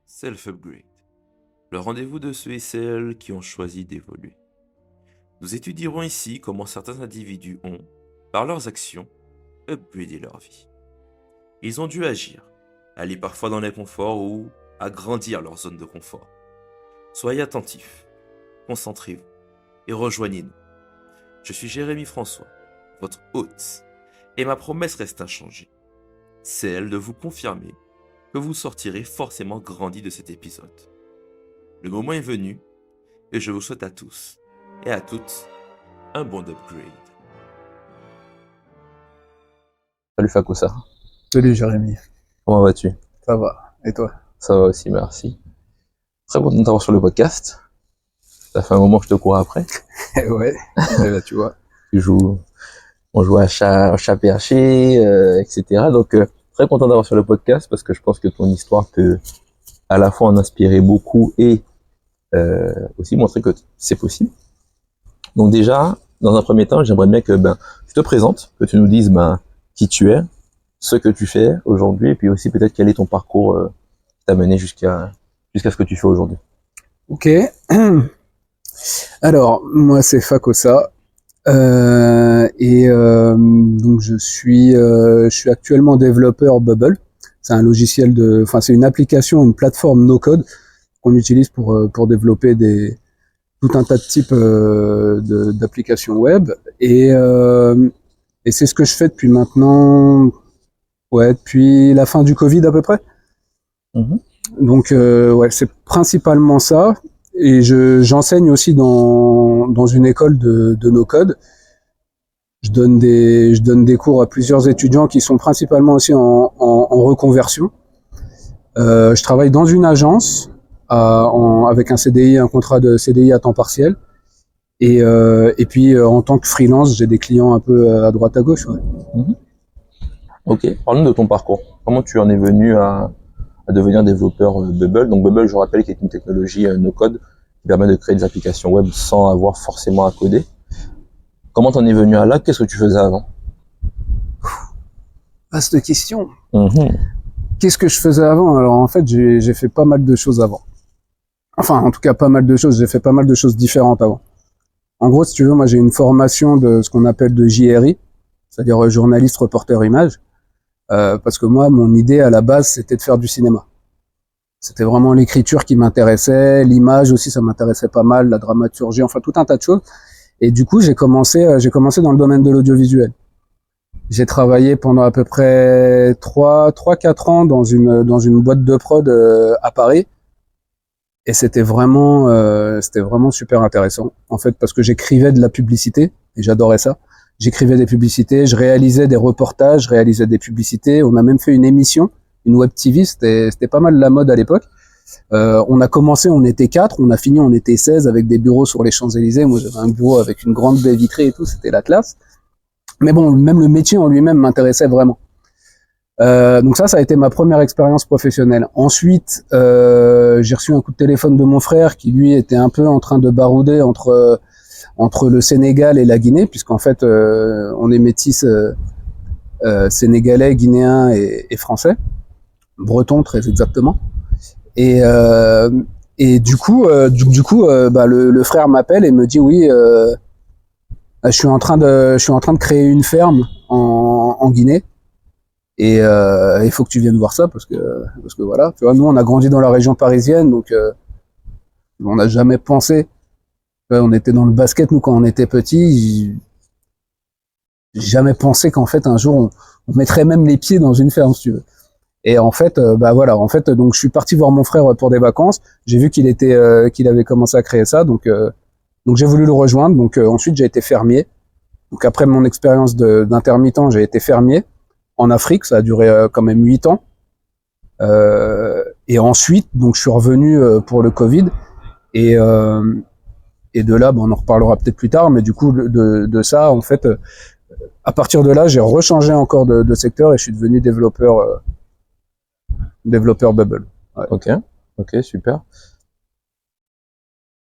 Self-Upgrade, le rendez-vous de ceux et celles qui ont choisi d'évoluer. Nous étudierons ici comment certains individus ont, par leurs actions, upgradé leur vie. Ils ont dû agir, aller parfois dans l'inconfort ou agrandir leur zone de confort. Soyez attentifs, concentrez-vous et rejoignez-nous. Je suis Jérémy François, votre hôte, et ma promesse reste inchangée, celle de vous confirmer que vous sortirez forcément grandi de cet épisode. Le moment est venu et je vous souhaite à tous et à toutes un bon upgrade. Salut Fakosa, Salut Jérémy, comment vas-tu? ça va, et toi? Ça va aussi, merci. Très content de t'avoir sur le podcast. Ça fait un moment que je te cours après. Ouais, et là tu vois. On joue à chat perché, etc. Donc très content d'avoir sur le podcast parce que je pense que ton histoire peut à la fois en inspirer beaucoup et aussi montrer que c'est possible. Donc déjà, dans un premier temps, j'aimerais bien que tu te présentes, que tu nous dises qui tu es, ce que tu fais aujourd'hui, et puis aussi peut-être quel est ton parcours qui t'a mené jusqu'à ce que tu fais aujourd'hui. Ok. Alors, moi c'est Fakosa. Donc je suis actuellement développeur Bubble. C'est un logiciel c'est une application, une plateforme no-code qu'on utilise pour développer tout un tas de types d'applications web. Et c'est ce que je fais depuis maintenant, depuis la fin du Covid à peu près. Mm-hmm. Donc c'est principalement ça. Et j'enseigne aussi dans une école de no-code. Je donne des cours à plusieurs étudiants qui sont principalement aussi en reconversion. Je travaille dans une agence avec un CDI, un contrat de CDI à temps partiel. Et puis en tant que freelance, j'ai des clients un peu à droite à gauche. Ouais. Mm-hmm. Ok, parle-nous de ton parcours. Comment tu en es venu à devenir développeur Bubble? Donc Bubble, je rappelle, qui est une technologie no-code qui permet de créer des applications web sans avoir forcément à coder. Comment t'en es venu à là? Qu'est-ce que tu faisais avant? Vaste question. Mm-hmm. Qu'est-ce que je faisais avant? Alors en fait, j'ai fait pas mal de choses avant. Enfin, en tout cas, pas mal de choses. J'ai fait pas mal de choses différentes avant. En gros, si tu veux, moi j'ai une formation de ce qu'on appelle de JRI, c'est-à-dire journaliste, reporter, image. Parce que moi, mon idée à la base, c'était de faire du cinéma. C'était vraiment l'écriture qui m'intéressait, l'image aussi, ça m'intéressait pas mal, la dramaturgie, enfin tout un tas de choses. Et du coup, j'ai commencé dans le domaine de l'audiovisuel. J'ai travaillé pendant à peu près 3-4 ans dans une boîte de prod à Paris. Et c'était vraiment super intéressant. En fait, parce que j'écrivais de la publicité, et j'adorais ça. J'écrivais des publicités, je réalisais des reportages, je réalisais des publicités. On a même fait une émission, une web TV, c'était pas mal la mode à l'époque. On a commencé, on était 4, on a fini, on était 16 avec des bureaux sur les Champs-Élysées. Moi, j'avais un bureau avec une grande baie vitrée et tout, c'était la classe. Mais bon, même le métier en lui-même m'intéressait vraiment. Donc ça a été ma première expérience professionnelle. Ensuite, j'ai reçu un coup de téléphone de mon frère qui, lui, était un peu en train de barouder entre le Sénégal et la Guinée, puisqu'en fait, on est métis sénégalais, guinéen et français. Breton, très exactement. Et du coup, le frère m'appelle et me dit oui, je suis en train de créer une ferme en Guinée et il faut que tu viennes voir ça parce que voilà, tu vois, nous on a grandi dans la région parisienne, donc on n'a jamais pensé. On était dans le basket nous quand on était petit. J'ai jamais pensé qu'en fait un jour on mettrait même les pieds dans une ferme, si tu veux. Et en fait, donc je suis parti voir mon frère pour des vacances. J'ai vu qu'il avait commencé à créer ça, donc j'ai voulu le rejoindre. Donc ensuite j'ai été fermier. Donc après mon expérience d'intermittent, j'ai été fermier en Afrique. Ça a duré quand même 8 ans. Et ensuite, donc je suis revenu pour le Covid. Et de là, on en reparlera peut-être plus tard. Mais du coup de ça, en fait, à partir de là, j'ai rechangé encore de secteur et je suis devenu développeur Bubble. Ouais. Ok, super.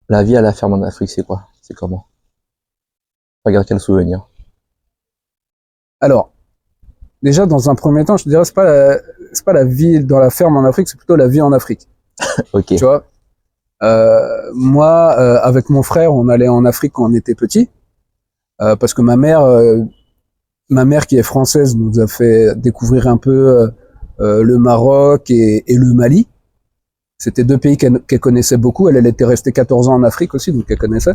La vie à la ferme en Afrique, c'est quoi? C'est comment? Regarde quel souvenir. Alors, déjà dans un premier temps, je te dirais c'est pas la vie dans la ferme en Afrique, c'est plutôt la vie en Afrique. Ok. Tu vois. Moi, avec mon frère, on allait en Afrique quand on était petit, parce que ma mère qui est française, nous a fait découvrir un peu le Maroc et le Mali. C'était deux pays qu'elle connaissait beaucoup. Elle était restée 14 ans en Afrique aussi, donc elle connaissait.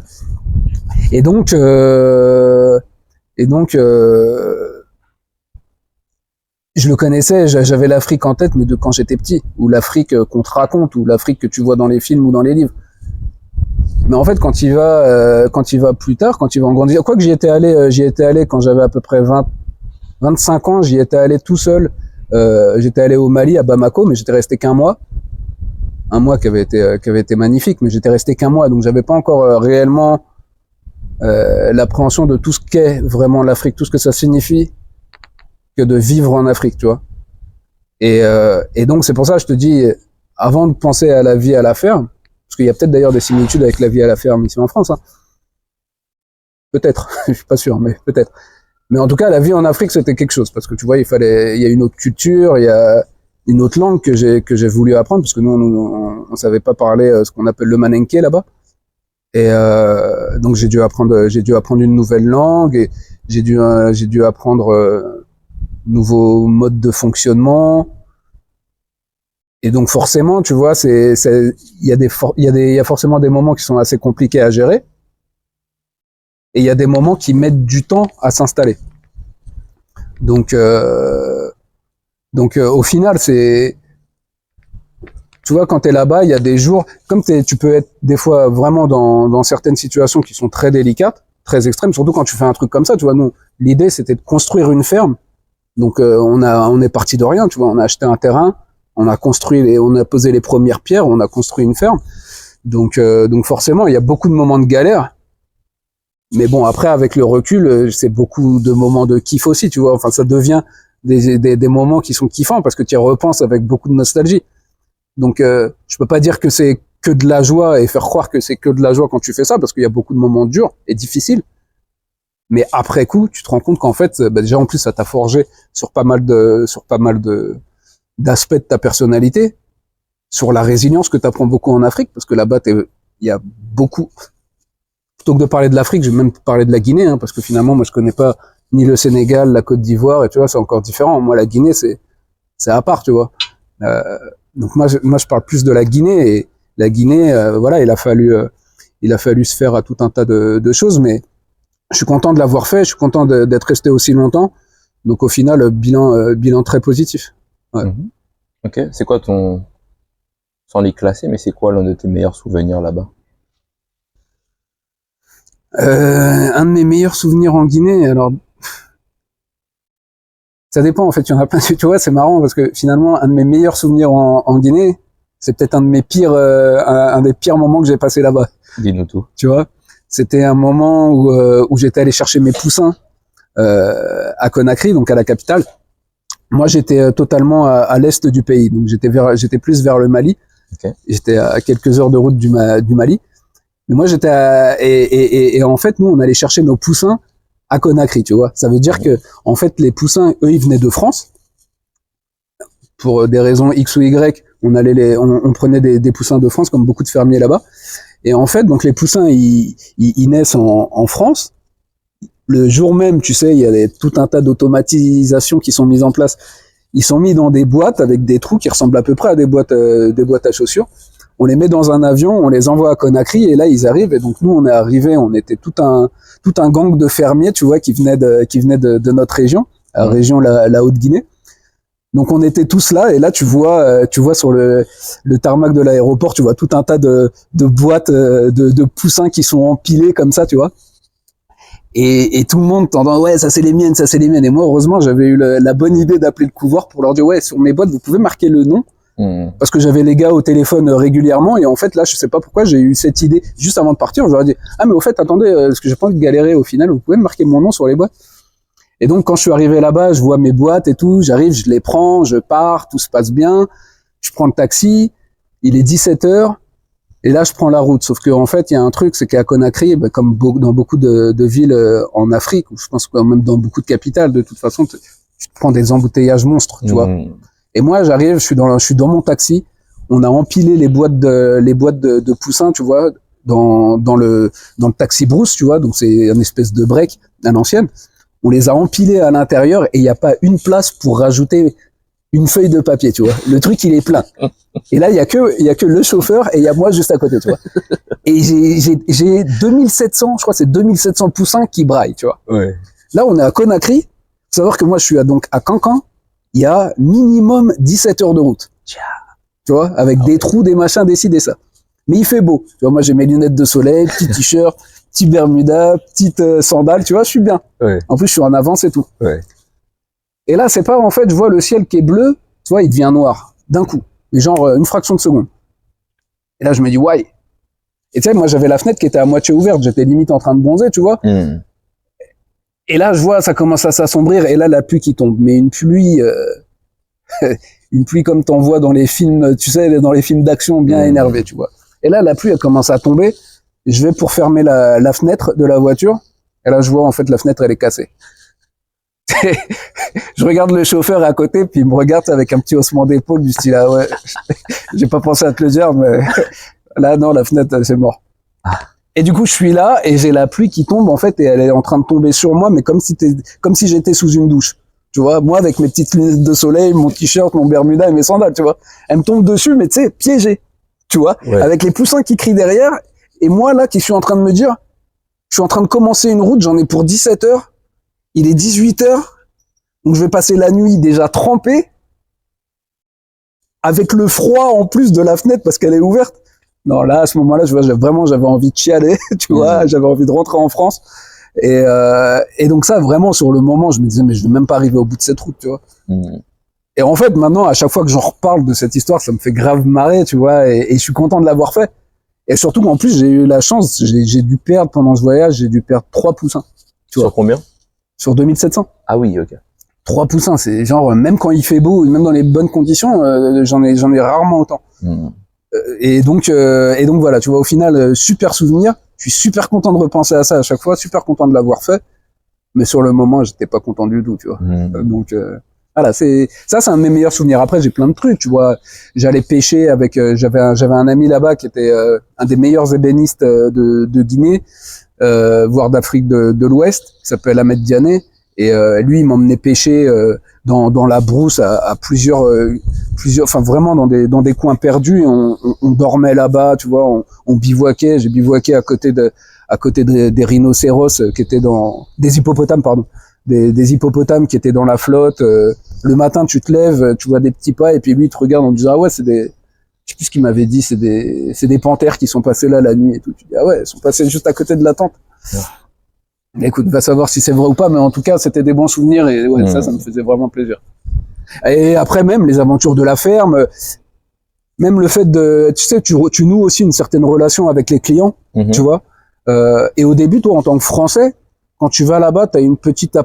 Et donc, et donc, je le connaissais, j'avais l'Afrique en tête, mais de quand j'étais petit, ou l'Afrique qu'on te raconte, ou l'Afrique que tu vois dans les films ou dans les livres. Mais en fait, quand il va plus tard, quand il va en grandissant, quoi que j'y étais allé quand j'avais à peu près 25 ans, j'y étais allé tout seul. J'étais allé au Mali, à Bamako, mais j'étais resté qu'un mois. Un mois qui avait été magnifique, mais j'étais resté qu'un mois, donc j'avais pas encore réellement l'appréhension de tout ce qu'est vraiment l'Afrique, tout ce que ça signifie que de vivre en Afrique, tu vois. Et donc c'est pour ça que je te dis, avant de penser à la vie à la ferme, parce qu'il y a peut-être d'ailleurs des similitudes avec la vie à la ferme ici en France, hein. Peut-être, je suis pas sûr, mais peut-être. Mais en tout cas, la vie en Afrique, c'était quelque chose, parce que tu vois, il y a une autre culture, il y a une autre langue que j'ai voulu apprendre, parce que nous, on savait pas parler ce qu'on appelle le manenké là-bas. Et donc j'ai dû apprendre une nouvelle langue, et j'ai dû apprendre nouveaux modes de fonctionnement. Et donc forcément, tu vois, il y a forcément des moments qui sont assez compliqués à gérer, et il y a des moments qui mettent du temps à s'installer. Donc au final, tu vois, quand t'es là-bas, il y a des jours, comme tu peux être des fois vraiment dans certaines situations qui sont très délicates, très extrêmes, surtout quand tu fais un truc comme ça, tu vois. Nous, l'idée c'était de construire une ferme. Donc on est parti de rien, tu vois, on a acheté un terrain, on a posé les premières pierres, on a construit une ferme. Donc forcément, il y a beaucoup de moments de galère. Mais bon, après, avec le recul, c'est beaucoup de moments de kiff aussi, tu vois. Enfin, ça devient des moments qui sont kiffants parce que tu y repenses avec beaucoup de nostalgie. Donc, je peux pas dire que c'est que de la joie et faire croire que c'est que de la joie quand tu fais ça, parce qu'il y a beaucoup de moments durs et difficiles. Mais après coup, tu te rends compte qu'en fait, déjà en plus, ça t'a forgé sur pas mal d'aspects de ta personnalité, sur la résilience que tu apprends beaucoup en Afrique, parce que là-bas, il y a beaucoup. Plutôt que de parler de l'Afrique, je vais même parler de la Guinée, hein, parce que finalement, moi, je connais pas ni le Sénégal, la Côte d'Ivoire, et tu vois, c'est encore différent. Moi, la Guinée, c'est à part, tu vois. Donc moi, je parle plus de la Guinée, et la Guinée, voilà, il a fallu se faire à tout un tas de choses, mais je suis content de l'avoir fait, je suis content d'être resté aussi longtemps. Donc au final, bilan très positif. Ouais. Mhm. Ok, c'est quoi sans les classer, mais c'est quoi l'un de tes meilleurs souvenirs là-bas? Un de mes meilleurs souvenirs en Guinée, alors ça dépend en fait, il y en a plein. Tu vois, c'est marrant parce que finalement, un de mes meilleurs souvenirs en Guinée, c'est peut-être un des pires moments que j'ai passé là-bas. Dis-nous tout. Tu vois, c'était un moment où j'étais allé chercher mes poussins à Conakry, donc à la capitale. Moi, j'étais totalement à l'est du pays, donc j'étais plus vers le Mali. Okay. J'étais à quelques heures de route du Mali. Mais moi, et en fait, nous, on allait chercher nos poussins à Conakry, tu vois. Ça veut dire que, en fait, les poussins, eux, ils venaient de France. Pour des raisons X ou Y, on prenait des poussins de France, comme beaucoup de fermiers là-bas. Et en fait, donc, les poussins, ils naissent en France. Le jour même, tu sais, il y a tout un tas d'automatisations qui sont mises en place. Ils sont mis dans des boîtes avec des trous qui ressemblent à peu près à des boîtes à chaussures. On les met dans un avion, on les envoie à Conakry, et là ils arrivent. Et donc nous, on est arrivés, on était tout un gang de fermiers, tu vois, qui venaient de notre région, la région la Haute-Guinée. Donc on était tous là, et là tu vois sur le tarmac de l'aéroport, tu vois tout un tas de boîtes de poussins qui sont empilés comme ça, tu vois. Et tout le monde t'entend, ouais, ça c'est les miennes. Et moi, heureusement, j'avais eu la bonne idée d'appeler le couvreur pour leur dire, ouais, sur mes boîtes, vous pouvez marquer le nom. Parce que j'avais les gars au téléphone régulièrement, et en fait là je sais pas pourquoi j'ai eu cette idée juste avant de partir. Je leur ai dit, ah mais au fait attendez, parce que j'ai pas envie de galérer au final, vous pouvez me marquer mon nom sur les boîtes. Et donc quand je suis arrivé là-bas, je vois mes boîtes et tout, j'arrive, je les prends, je pars, tout se passe bien, je prends le taxi, il est 17h, et là je prends la route. Sauf que en fait il y a un truc, c'est qu'à Conakry, comme dans beaucoup de villes en Afrique, ou je pense que même dans beaucoup de capitales, de toute façon tu te prends des embouteillages monstres, tu vois. Et moi, j'arrive, je suis dans mon taxi, on a empilé les boîtes de poussins, tu vois, dans le taxi brousse, tu vois, donc c'est une espèce de break à l'ancienne. On les a empilés à l'intérieur et il n'y a pas une place pour rajouter une feuille de papier, tu vois. Le truc, il est plein. Et là, il y a que le chauffeur et il y a moi juste à côté, tu vois. Et j'ai 2700, je crois que c'est 2700 poussins qui braillent, tu vois. Ouais. Là, on est à Conakry. Faut savoir que moi, je suis donc à Cancan. Il y a minimum 17 heures de route. Tu vois, avec des trous, des machins, des ci, des ça. Mais il fait beau. Tu vois, moi, j'ai mes lunettes de soleil, petit t-shirt, petit bermuda, petite sandale, tu vois, je suis bien. Ouais. En plus, je suis en avance et tout. Ouais. Et là, c'est pas, en fait, je vois le ciel qui est bleu, tu vois, il devient noir, d'un coup. Mais genre, une fraction de seconde. Et là, je me dis, why? Et tu sais, moi, j'avais la fenêtre qui était à moitié ouverte, j'étais limite en train de bronzer, tu vois. Et là, je vois, ça commence à s'assombrir, et là, la pluie qui tombe. Mais une pluie, une pluie comme t'en vois dans les films, tu sais, dans les films d'action bien énervés, tu vois. Et là, la pluie, elle commence à tomber. Je vais pour fermer la fenêtre de la voiture. Et là, je vois, en fait, la fenêtre, elle est cassée. Je regarde le chauffeur à côté, puis il me regarde avec un petit haussement d'épaule du style, ah ouais, j'ai pas pensé à te le dire, mais là, non, la fenêtre, c'est mort. Et du coup, je suis là, et j'ai la pluie qui tombe, en fait, et elle est en train de tomber sur moi, mais comme si j'étais sous une douche. Tu vois, moi, avec mes petites lunettes de soleil, mon t-shirt, mon bermuda et mes sandales, tu vois. Elle me tombe dessus, mais tu sais, piégée. Tu vois, avec les poussins qui crient derrière, et moi, là, qui suis en train de me dire, je suis en train de commencer une route, j'en ai pour 17 heures, il est 18 heures, donc je vais passer la nuit déjà trempé, avec le froid en plus de la fenêtre parce qu'elle est ouverte. Non, là, à ce moment-là, je vois, j'avais envie de chialer, tu vois, j'avais envie de rentrer en France. Et donc ça, vraiment, sur le moment, je me disais, mais je vais même pas arriver au bout de cette route, tu vois. Et en fait, maintenant, à chaque fois que j'en reparle de cette histoire, ça me fait grave marrer, tu vois, et je suis content de l'avoir fait. Et surtout qu'en plus, j'ai eu la chance, j'ai dû perdre pendant ce voyage, j'ai dû perdre 3 poussins. Tu vois. Sur combien? Sur 2700. Ah oui, ok. 3 poussins, c'est genre, même quand il fait beau, même dans les bonnes conditions, j'en ai rarement autant. Et donc voilà, tu vois, au final, super souvenir. Je suis super content de repenser à ça à chaque fois, super content de l'avoir fait. Mais sur le moment, j'étais pas content du tout, tu vois. Donc voilà, c'est un de mes meilleurs souvenirs. Après, j'ai plein de trucs, tu vois. J'allais pêcher avec, j'avais un ami là-bas qui était un des meilleurs ébénistes de Guinée, voire d'Afrique de l'Ouest, qui s'appelle Ahmed Diané. Et lui, il m'emmenait pêcher dans la brousse à plusieurs, enfin vraiment dans des coins perdus. On dormait là-bas, tu vois. On bivouaquait. J'ai bivouaqué à côté des rhinocéros qui étaient des hippopotames, pardon. Des hippopotames qui étaient dans la flotte. Le matin, tu te lèves, tu vois des petits pas, et puis lui, il te regarde en disant, ah ouais, je sais plus ce qu'il m'avait dit, c'est des panthères qui sont passées là la nuit et tout. Tu dis, ah ouais, ils sont passés juste à côté de la tente. Écoute, va savoir si c'est vrai ou pas, mais en tout cas, c'était des bons souvenirs, et ouais, ça me faisait vraiment plaisir. Et après, même les aventures de la ferme, même le fait de, tu sais, tu noues aussi une certaine relation avec les clients, tu vois. Et au début, toi, en tant que Français, quand tu vas là-bas, t'as une petite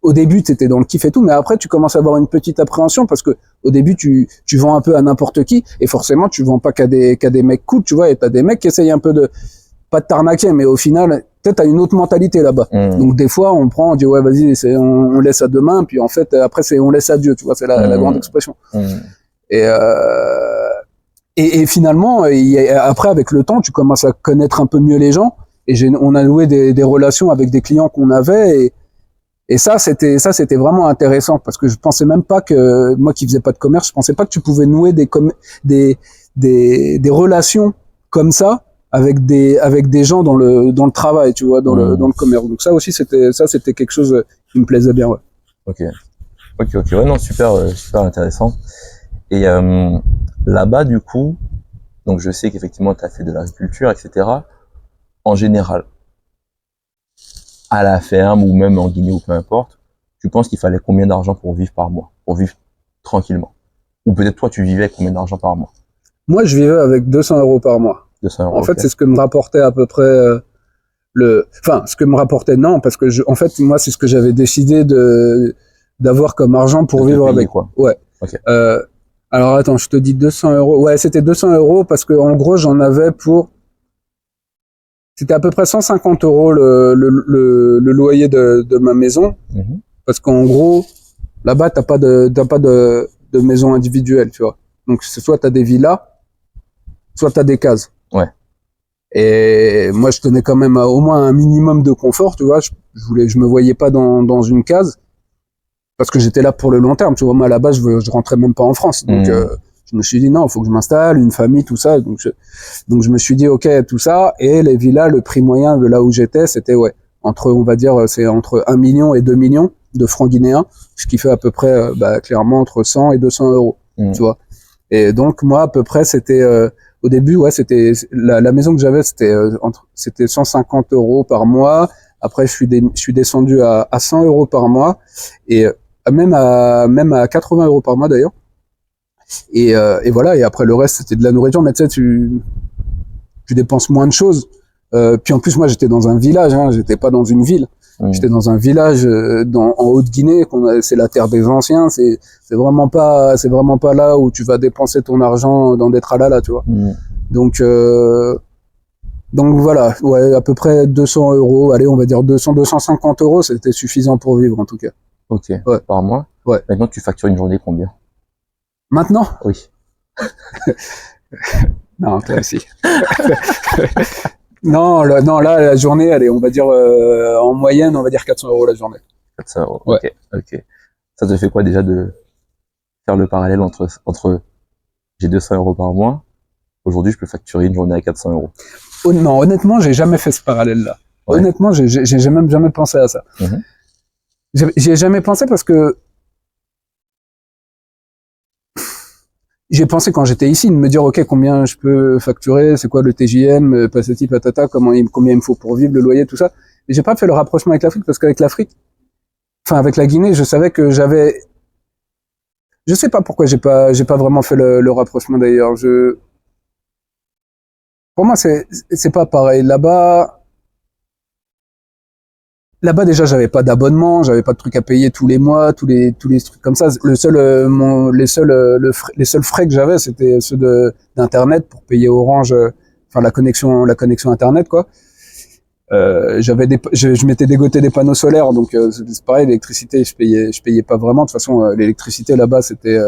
au début, t'étais dans le kiff et tout, mais après, tu commences à avoir une petite appréhension parce que au début, tu vends un peu à n'importe qui, et forcément, tu vends pas qu'à des mecs cool, tu vois, et t'as des mecs qui essayent un peu pas de t'arnaquer, mais au final, peut-être t'as une autre mentalité là-bas. Donc des fois, on dit ouais, vas-y, on laisse à demain, puis en fait, après on laisse à Dieu, tu vois, c'est la grande expression. Et finalement, après, avec le temps, tu commences à connaître un peu mieux les gens, et on a noué des relations avec des clients qu'on avait, et ça c'était vraiment intéressant, parce que je pensais même pas que, moi qui faisais pas de commerce, je pensais pas que tu pouvais nouer des relations comme ça avec des gens dans le travail, tu vois, dans le commerce. Donc ça aussi, c'était quelque chose qui me plaisait bien, ouais. Ok, ouais, non, super intéressant. Et là-bas, du coup, donc je sais qu'effectivement, tu as fait de l'agriculture, etc. En général, à la ferme ou même en Guinée ou peu importe, tu penses qu'il fallait combien d'argent pour vivre par mois, pour vivre tranquillement? Ou peut-être toi, tu vivais avec combien d'argent par mois? Moi, je vivais avec 200 € par mois. 200 €. En fait, c'est ce que me rapportait à peu près ce que me rapportait, non, parce que en fait, moi, c'est ce que j'avais décidé d'avoir comme argent pour vivre avec. Quoi. Ouais. Okay. Alors attends, je te dis 200 €. Ouais, c'était 200 € parce que en gros, j'en avais c'était à peu près 150 € le loyer de ma maison, parce qu'en gros, là-bas, t'as pas de maison individuelle, tu vois. Donc, soit t'as des villas, soit t'as des cases. Ouais. Et moi, je tenais quand même au moins un minimum de confort, tu vois. Je me voyais pas dans une case parce que j'étais là pour le long terme, tu vois. Moi, à la base, je rentrais même pas en France. Donc, je me suis dit, non, il faut que je m'installe, une famille, tout ça. Donc, je me suis dit, OK, tout ça. Et les villas, le prix moyen de là où j'étais, c'était, ouais, on va dire, c'est entre 1 million et 2 millions de francs guinéens, ce qui fait à peu près, clairement, entre 100 et 200 euros, tu vois. Et donc, moi, à peu près, c'était, au début, ouais, c'était, la maison que j'avais, c'était 150 euros par mois. Après, je suis descendu à 100 euros par mois et même à 80 euros par mois d'ailleurs. Et voilà. Et après, le reste, c'était de la nourriture. Mais tu sais, tu dépenses moins de choses. Puis en plus, moi, j'étais dans un village. Hein, j'étais pas dans une ville. J'étais dans un village en Haute-Guinée. C'est la terre des anciens. C'est vraiment pas là où tu vas dépenser ton argent dans des tralala, tu vois. Donc voilà, ouais, à peu près 200 euros. Allez, on va dire 250 euros. C'était suffisant pour vivre en tout cas. Ok. Ouais. Par mois. Ouais. Maintenant, tu factures une journée combien? Maintenant? Oui. Non, toi aussi. Non, là, la journée, allez, on va dire, en moyenne, on va dire 400 euros la journée. 400 euros. Ouais. Ok. Ça te fait quoi déjà de faire le parallèle entre j'ai 200 euros par mois, aujourd'hui je peux facturer une journée à 400 euros? Non, honnêtement, j'ai jamais fait ce parallèle-là. Ouais. Honnêtement, j'ai même jamais pensé à ça. J'y ai jamais pensé parce que j'ai pensé quand j'étais ici de me dire ok, combien je peux facturer, c'est quoi le TJM, patati patata, combien il me faut pour vivre, le loyer, tout ça. Et j'ai pas fait le rapprochement avec l'Afrique parce qu'avec l'Afrique, enfin avec la Guinée, je savais que j'avais, je sais pas pourquoi j'ai pas vraiment fait le rapprochement d'ailleurs. Pour moi c'est pas pareil. Là-bas déjà j'avais pas d'abonnement, j'avais pas de trucs à payer tous les mois, tous les trucs comme ça. Les seuls frais que j'avais c'était ceux d'internet pour payer Orange, enfin la connexion internet quoi. Je m'étais dégoté des panneaux solaires donc c'est pareil, l'électricité je payais pas vraiment. De toute façon l'électricité là-bas c'était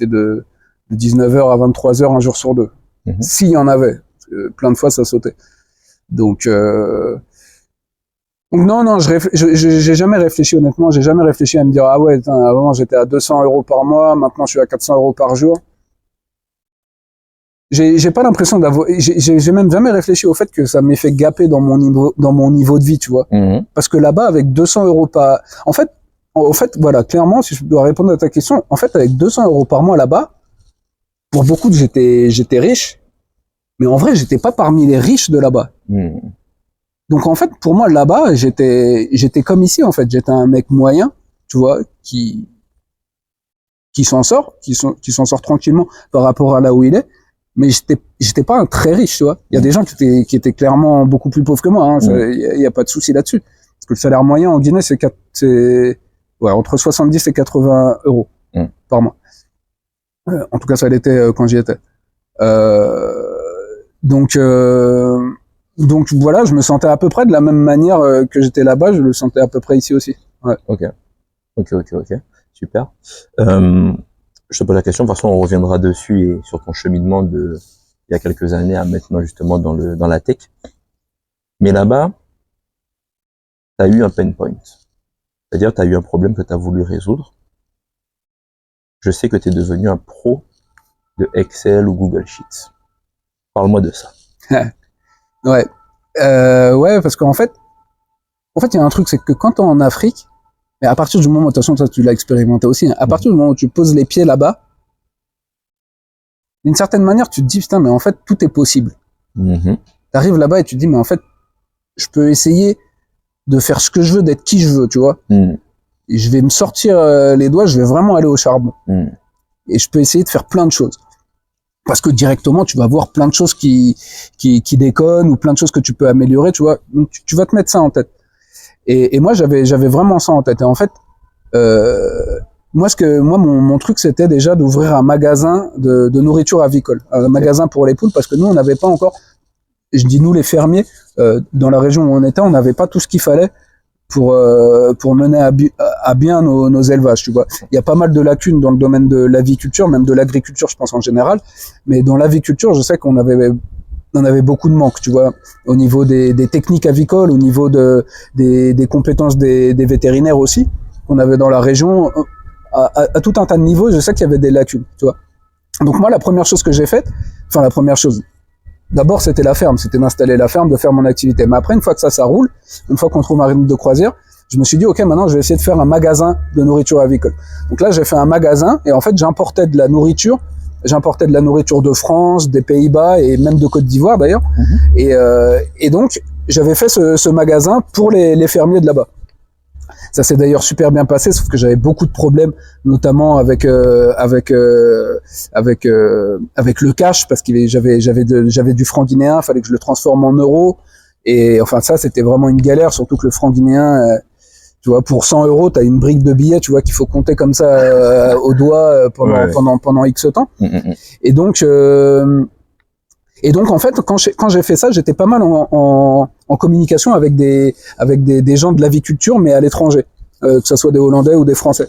de 19h à 23h un jour sur deux. S'il y en avait, plein de fois ça sautait. Donc non, j'ai jamais réfléchi honnêtement, j'ai jamais réfléchi à me dire ah ouais, avant j'étais à 200 euros par mois, maintenant je suis à 400 euros par jour. J'ai pas l'impression j'ai même jamais réfléchi au fait que ça m'ait fait gaper dans mon niveau de vie, tu vois. Parce que là-bas avec 200 euros par, en fait, voilà, clairement, si je dois répondre à ta question, en fait avec 200 euros par mois là-bas, pour beaucoup j'étais riche, mais en vrai j'étais pas parmi les riches de là-bas. Donc en fait, pour moi là-bas, j'étais comme ici en fait, j'étais un mec moyen, tu vois, qui s'en sort tranquillement par rapport à là où il est, mais j'étais pas un très riche, tu vois. Il y a des gens qui étaient clairement beaucoup plus pauvres que moi, hein, y a pas de souci là-dessus. Parce que le salaire moyen en Guinée c'est entre 70 et 80 euros par mois. En tout cas, ça l'était quand j'y étais. Donc voilà, je me sentais à peu près de la même manière que j'étais là-bas, je le sentais à peu près ici aussi. Ouais. Ok. Super. Je te pose la question, de toute façon on reviendra dessus et sur ton cheminement il y a quelques années à maintenant justement dans la tech. Mais là-bas, tu as eu un pain point. C'est-à-dire tu as eu un problème que tu as voulu résoudre. Je sais que tu es devenu un pro de Excel ou Google Sheets. Parle-moi de ça. Ouais. Ouais, parce qu'en fait, il y a un truc, c'est que quand t'es en Afrique, mais à partir du moment, de toute façon, ça, tu l'as expérimenté aussi, hein, à partir du moment où tu poses les pieds là-bas, d'une certaine manière, tu te dis, putain, mais en fait, tout est possible. T'arrives là-bas et tu te dis, mais en fait, je peux essayer de faire ce que je veux, d'être qui je veux, tu vois. Et je vais me sortir les doigts, je vais vraiment aller au charbon. Et je peux essayer de faire plein de choses. Parce que directement, tu vas voir plein de choses qui déconnent ou plein de choses que tu peux améliorer, tu vois. Donc, tu vas te mettre ça en tête. Et moi, j'avais vraiment ça en tête. Et en fait, moi, mon truc, c'était déjà d'ouvrir un magasin de nourriture avicole. Un magasin pour les poules, parce que nous, on n'avait pas encore, je dis nous, les fermiers, dans la région où on était, on n'avait pas tout ce qu'il fallait pour mener à bien nos élevages, tu vois. Il y a pas mal de lacunes dans le domaine de l'aviculture, même de l'agriculture, je pense en général, mais dans l'aviculture, je sais qu'on avait beaucoup de manques, tu vois, au niveau des techniques avicoles, au niveau des compétences des vétérinaires aussi, qu'on avait dans la région, à tout un tas de niveaux, je sais qu'il y avait des lacunes, tu vois. Donc moi, la première chose que j'ai faite, d'abord c'était la ferme, c'était d'installer la ferme, de faire mon activité. Mais après, une fois que ça roule, une fois qu'on trouve ma rythme de croisière, je me suis dit, ok, maintenant je vais essayer de faire un magasin de nourriture avicole. Donc là, j'ai fait un magasin et en fait, j'importais de la nourriture de France, des Pays-Bas et même de Côte d'Ivoire d'ailleurs. Et donc, j'avais fait ce magasin pour les fermiers de là-bas. Ça s'est d'ailleurs super bien passé, sauf que j'avais beaucoup de problèmes, notamment avec le cash, parce que j'avais du franc guinéen, fallait que je le transforme en euros. Et enfin, ça, c'était vraiment une galère, surtout que le franc guinéen, tu vois, pour 100 euros, t'as une brique de billets, tu vois, qu'il faut compter comme ça au doigt pendant X temps. Et donc, en fait, quand j'ai fait ça, j'étais pas mal en communication avec des gens de l'aviculture, mais à l'étranger, que ce soit des Hollandais ou des Français.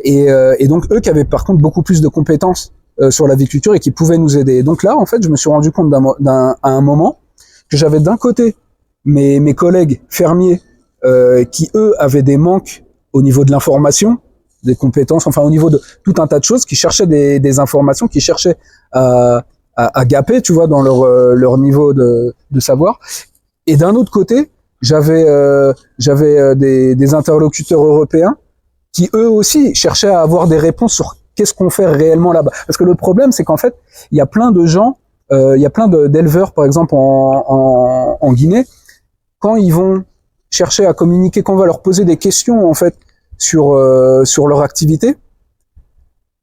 Et donc eux qui avaient par contre beaucoup plus de compétences sur l'aviculture et qui pouvaient nous aider. Et donc là, en fait, je me suis rendu compte à un moment que j'avais d'un côté mes collègues fermiers qui eux avaient des manques au niveau de l'information, des compétences, enfin au niveau de tout un tas de choses, qui cherchaient des informations, qui cherchaient à gaper, tu vois, dans leur niveau de savoir. Et d'un autre côté, j'avais des interlocuteurs européens qui eux aussi cherchaient à avoir des réponses sur qu'est-ce qu'on fait réellement là-bas. Parce que le problème, c'est qu'en fait, il y a plein de gens, il y a plein d'éleveurs, par exemple en Guinée, quand ils vont chercher à communiquer, quand on va leur poser des questions en fait sur leur activité,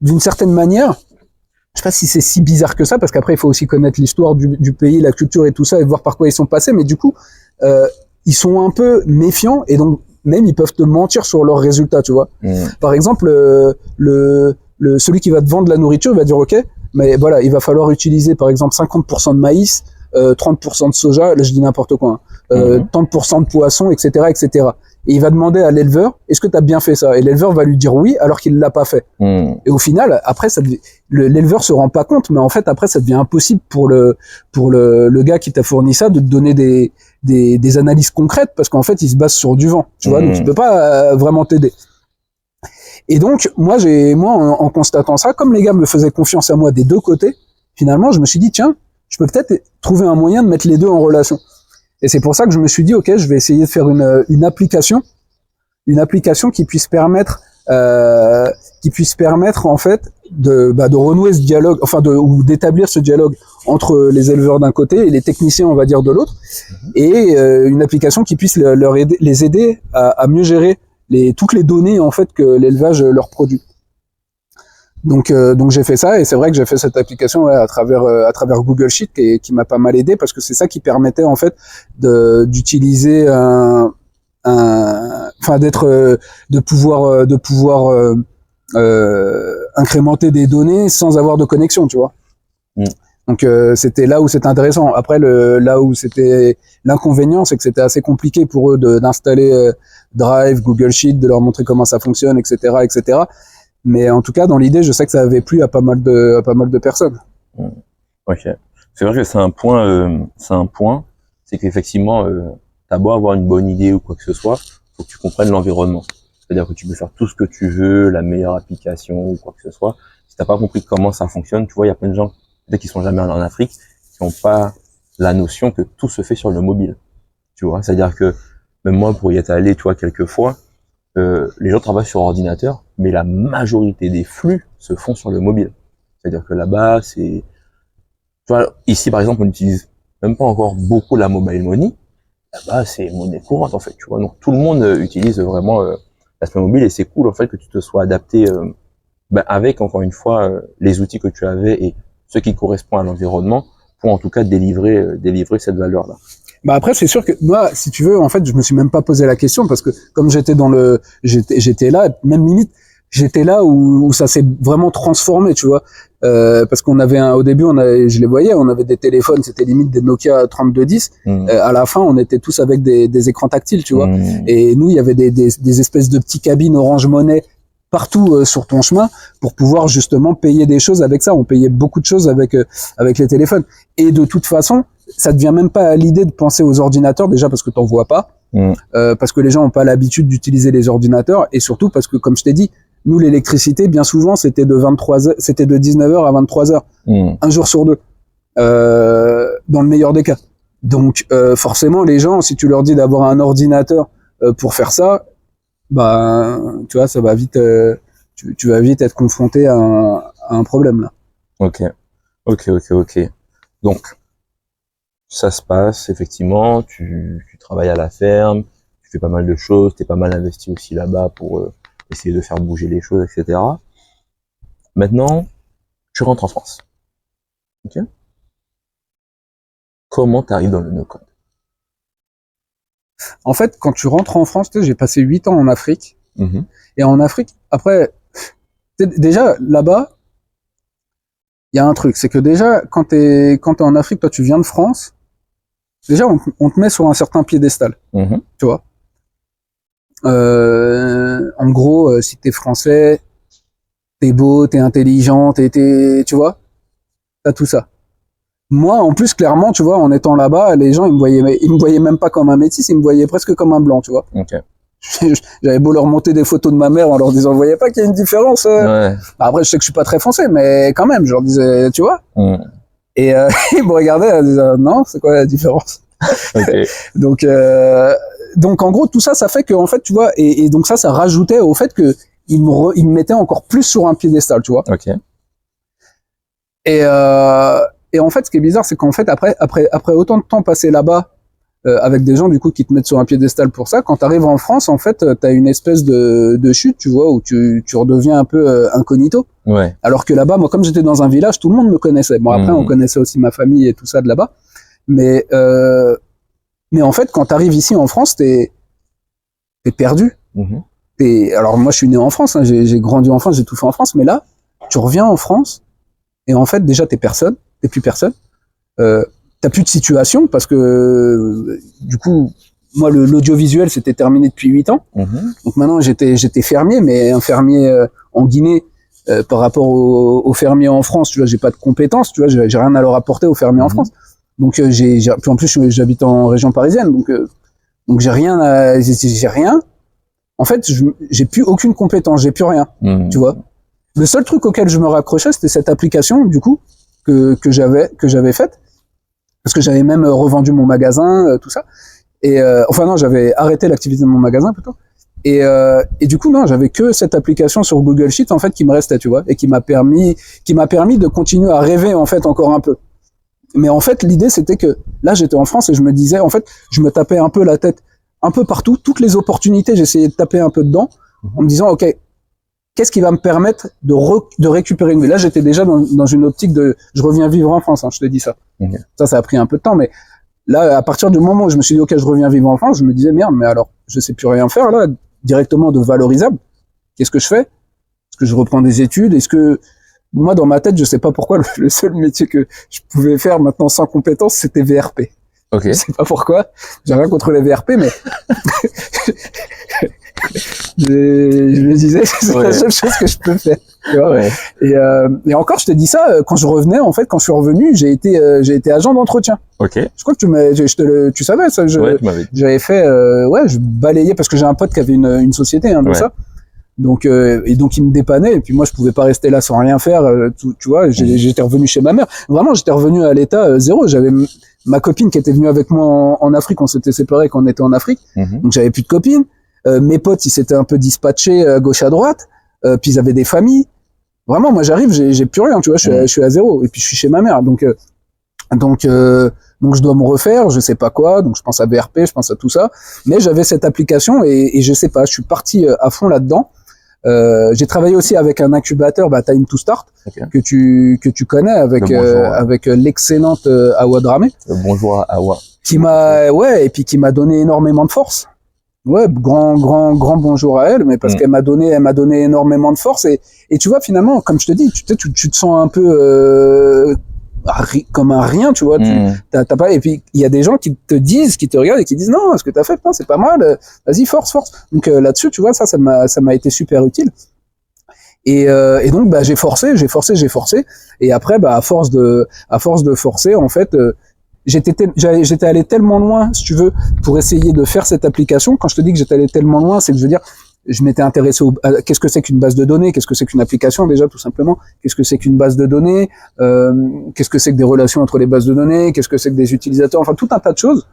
d'une certaine manière, je sais pas si c'est si bizarre que ça, parce qu'après il faut aussi connaître l'histoire du pays, la culture et tout ça, et voir par quoi ils sont passés, mais du coup, ils sont un peu méfiants, et donc même ils peuvent te mentir sur leurs résultats, tu vois. Par exemple, celui qui va te vendre la nourriture, il va dire ok, mais voilà, il va falloir utiliser par exemple 50% de maïs, 30% de soja, là je dis n'importe quoi, 30% de poisson, etc., etc. Et il va demander à l'éleveur, est-ce que tu as bien fait ça? Et l'éleveur va lui dire oui, alors qu'il l'a pas fait. Et au final, après, l'éleveur se rend pas compte, mais en fait, après, ça devient impossible pour le gars qui t'a fourni ça de te donner des analyses concrètes, parce qu'en fait, il se base sur du vent, tu vois, donc il peut pas vraiment t'aider. Et donc, moi, en constatant ça, comme les gars me faisaient confiance à moi des deux côtés, finalement, je me suis dit, tiens, je peux peut-être trouver un moyen de mettre les deux en relation. Et c'est pour ça que je me suis dit, ok, je vais essayer de faire une application qui puisse permettre en fait de renouer ce dialogue, enfin ou d'établir ce dialogue entre les éleveurs d'un côté et les techniciens, on va dire, de l'autre, et une application qui puisse les aider à mieux gérer toutes les données en fait que l'élevage leur produit. Donc j'ai fait ça, et c'est vrai que j'ai fait cette application à travers Google Sheet qui m'a pas mal aidé, parce que c'est ça qui permettait en fait d'utiliser de pouvoir incrémenter des données sans avoir de connexion, tu vois. Donc c'était là où c'était intéressant. Après là où c'était l'inconvénient, c'est que c'était assez compliqué pour eux d'installer Drive, Google Sheet, de leur montrer comment ça fonctionne, etc., etc. Mais en tout cas, dans l'idée, je sais que ça avait plu à pas mal de personnes. Ok. C'est vrai que c'est un point, c'est qu'effectivement, t'as beau avoir une bonne idée ou quoi que ce soit, faut que tu comprennes l'environnement. C'est-à-dire que tu peux faire tout ce que tu veux, la meilleure application ou quoi que ce soit. Si t'as pas compris comment ça fonctionne, tu vois, il y a plein de gens, peut-être qui sont jamais allés en Afrique, qui ont pas la notion que tout se fait sur le mobile. Tu vois, c'est-à-dire que même moi, pour y être allé, tu vois, quelques fois, les gens travaillent sur ordinateur, mais la majorité des flux se font sur le mobile. C'est-à-dire que là-bas, tu vois, ici par exemple, on n'utilise même pas encore beaucoup la mobile money. Là-bas, c'est monnaie courante en fait, tu vois. Donc tout le monde utilise vraiment l'aspect mobile, et c'est cool en fait que tu te sois adapté avec encore une fois les outils que tu avais et ce qui correspond à l'environnement pour en tout cas délivrer cette valeur-là. Bah après, c'est sûr que moi, si tu veux, en fait, je me suis même pas posé la question, parce que comme j'étais là, même limite, j'étais là où ça s'est vraiment transformé, tu vois. Parce qu'on avait au début, je les voyais, on avait des téléphones, c'était limite des Nokia 3210. À la fin, on était tous avec des écrans tactiles, tu vois. Et nous, il y avait des espèces de petits cabines Orange Money partout sur ton chemin pour pouvoir justement payer des choses avec ça. On payait beaucoup de choses avec les téléphones. Et de toute façon, ça te vient même pas à l'idée de penser aux ordinateurs, déjà parce que t'en vois pas, parce que les gens ont pas l'habitude d'utiliser les ordinateurs, et surtout parce que, comme je t'ai dit, nous, l'électricité, bien souvent, c'était de 19h à 23h, un jour sur deux, dans le meilleur des cas. Donc, forcément, les gens, si tu leur dis d'avoir un ordinateur pour faire ça, bah, tu vois, ça va vite, tu vas vite être confronté à un problème, là. Ok. Donc, ça se passe, effectivement, tu travailles à la ferme, tu fais pas mal de choses, t'es pas mal investi aussi là-bas pour essayer de faire bouger les choses, etc. Maintenant, tu rentres en France. Ok. Comment t'arrives dans le no-code? En fait, quand tu rentres en France, tu sais, j'ai passé 8 ans en Afrique. Et en Afrique, après, déjà, là-bas, il y a un truc, c'est que déjà, quand t'es en Afrique, toi, tu viens de France, déjà, on te met sur un certain piédestal, tu vois. En gros, si t'es français, t'es beau, t'es intelligent, tu vois, t'as tout ça. Moi, en plus, clairement, tu vois, en étant là-bas, les gens, ils me voyaient même pas comme un métis, ils me voyaient presque comme un blanc, tu vois. J'avais beau leur monter des photos de ma mère en leur disant, vous voyez pas qu'il y a une différence. Ouais. Après, je sais que je suis pas très français, mais quand même, je leur disais, tu vois. Et ils me regardaient, ils disaient, non, c'est quoi la différence? Donc, en gros, tout ça, ça fait que, en fait, tu vois, et donc ça rajoutait au fait que ils me mettaient encore plus sur un piédestal, tu vois. Et en fait, ce qui est bizarre, c'est qu'en fait, après autant de temps passé là-bas, avec des gens du coup qui te mettent sur un piédestal pour ça, quand t'arrives en France, en fait, t'as une espèce de chute, tu vois, où tu redeviens un peu incognito. Alors que là-bas, moi, comme j'étais dans un village, tout le monde me connaissait. Bon, après, on connaissait aussi ma famille et tout ça de là-bas, mais en fait, quand t'arrives ici en France, t'es perdu. Alors moi, je suis né en France, hein, j'ai grandi en France, j'ai tout fait en France, mais là, tu reviens en France et en fait, déjà, t'es plus personne. T'as plus de situation parce que du coup, moi, l'audiovisuel, c'était terminé depuis 8 ans. Donc maintenant, j'étais fermier, mais un fermier en Guinée par rapport aux fermiers en France, tu vois, j'ai pas de compétences, tu vois, j'ai rien à leur apporter aux fermiers en France. Donc puis en plus, j'habite en région parisienne, donc j'ai rien. En fait, j'ai plus aucune compétence, j'ai plus rien, tu vois. Le seul truc auquel je me raccrochais, c'était cette application, du coup, que j'avais faite, parce que j'avais même revendu mon magasin, tout ça. Et enfin non, j'avais arrêté l'activité de mon magasin plutôt. Et du coup non, j'avais que cette application sur Google Sheet en fait qui me restait, tu vois, et qui m'a permis de continuer à rêver en fait encore un peu. Mais en fait, l'idée c'était que là j'étais en France et je me disais, en fait, je me tapais un peu la tête un peu partout, toutes les opportunités, j'essayais de taper un peu dedans en me disant OK, qu'est-ce qui va me permettre de récupérer une vie? Là, j'étais déjà dans une optique de je reviens vivre en France, hein, je te dis ça. Ça a pris un peu de temps, mais là, à partir du moment où je me suis dit OK, je reviens vivre en France, je me disais merde, mais alors je sais plus rien faire là, directement de valorisable. Qu'est-ce que je fais? Est-ce que je reprends des études? Est-ce que moi dans ma tête, je sais pas pourquoi le seul métier que je pouvais faire maintenant sans compétence, c'était VRP. Je sais pas pourquoi, j'ai rien contre les VRP, mais je me disais c'est la seule chose que je peux faire, tu vois. Et encore je te dis ça, quand je revenais, en fait, quand je suis revenu, j'ai été agent d'entretien. Je crois que tu savais ça. J'avais fait je balayais parce que j'ai un pote qui avait une société de ça. Donc il me dépannait, et puis moi je pouvais pas rester là sans rien faire, tu vois. J'étais revenu chez ma mère, vraiment j'étais revenu à l'état zéro. J'avais ma copine qui était venue avec moi en Afrique, on s'était séparés quand on était en Afrique, donc j'avais plus de copine. Mes potes ils s'étaient un peu dispatchés gauche à droite, puis ils avaient des familles. Vraiment moi j'arrive, j'ai plus rien, tu vois, je suis à zéro, et puis je suis chez ma mère, donc je dois me refaire, je sais pas quoi, donc je pense à BRP, je pense à tout ça, mais j'avais cette application et je sais pas, je suis parti à fond là-dedans. J'ai travaillé aussi avec un incubateur, Time to Start, que tu connais avec l'excellente Awa Dramé. Bonjour à Awa. Qui m'a donné énormément de force. Ouais, grand bonjour à elle, mais parce qu'elle m'a donné énormément de force et tu vois finalement, comme je te dis, tu te sens un peu comme un rien, tu vois. T'as pas, et puis il y a des gens qui te disent, qui te regardent et qui disent non, ce que t'as fait, putain, c'est pas mal, vas-y force. Donc là-dessus, tu vois, ça m'a été super utile. Et donc bah j'ai forcé, et après bah à force de forcer, en fait. J'étais allé tellement loin, si tu veux, pour essayer de faire cette application. Quand je te dis que j'étais allé tellement loin, c'est que je veux dire, je m'étais intéressé à qu'est-ce que c'est qu'une base de données, qu'est-ce que c'est qu'une application déjà tout simplement, qu'est-ce que c'est qu'une base de données, qu'est-ce que c'est que des relations entre les bases de données, qu'est-ce que c'est que des utilisateurs, enfin tout un tas de choses.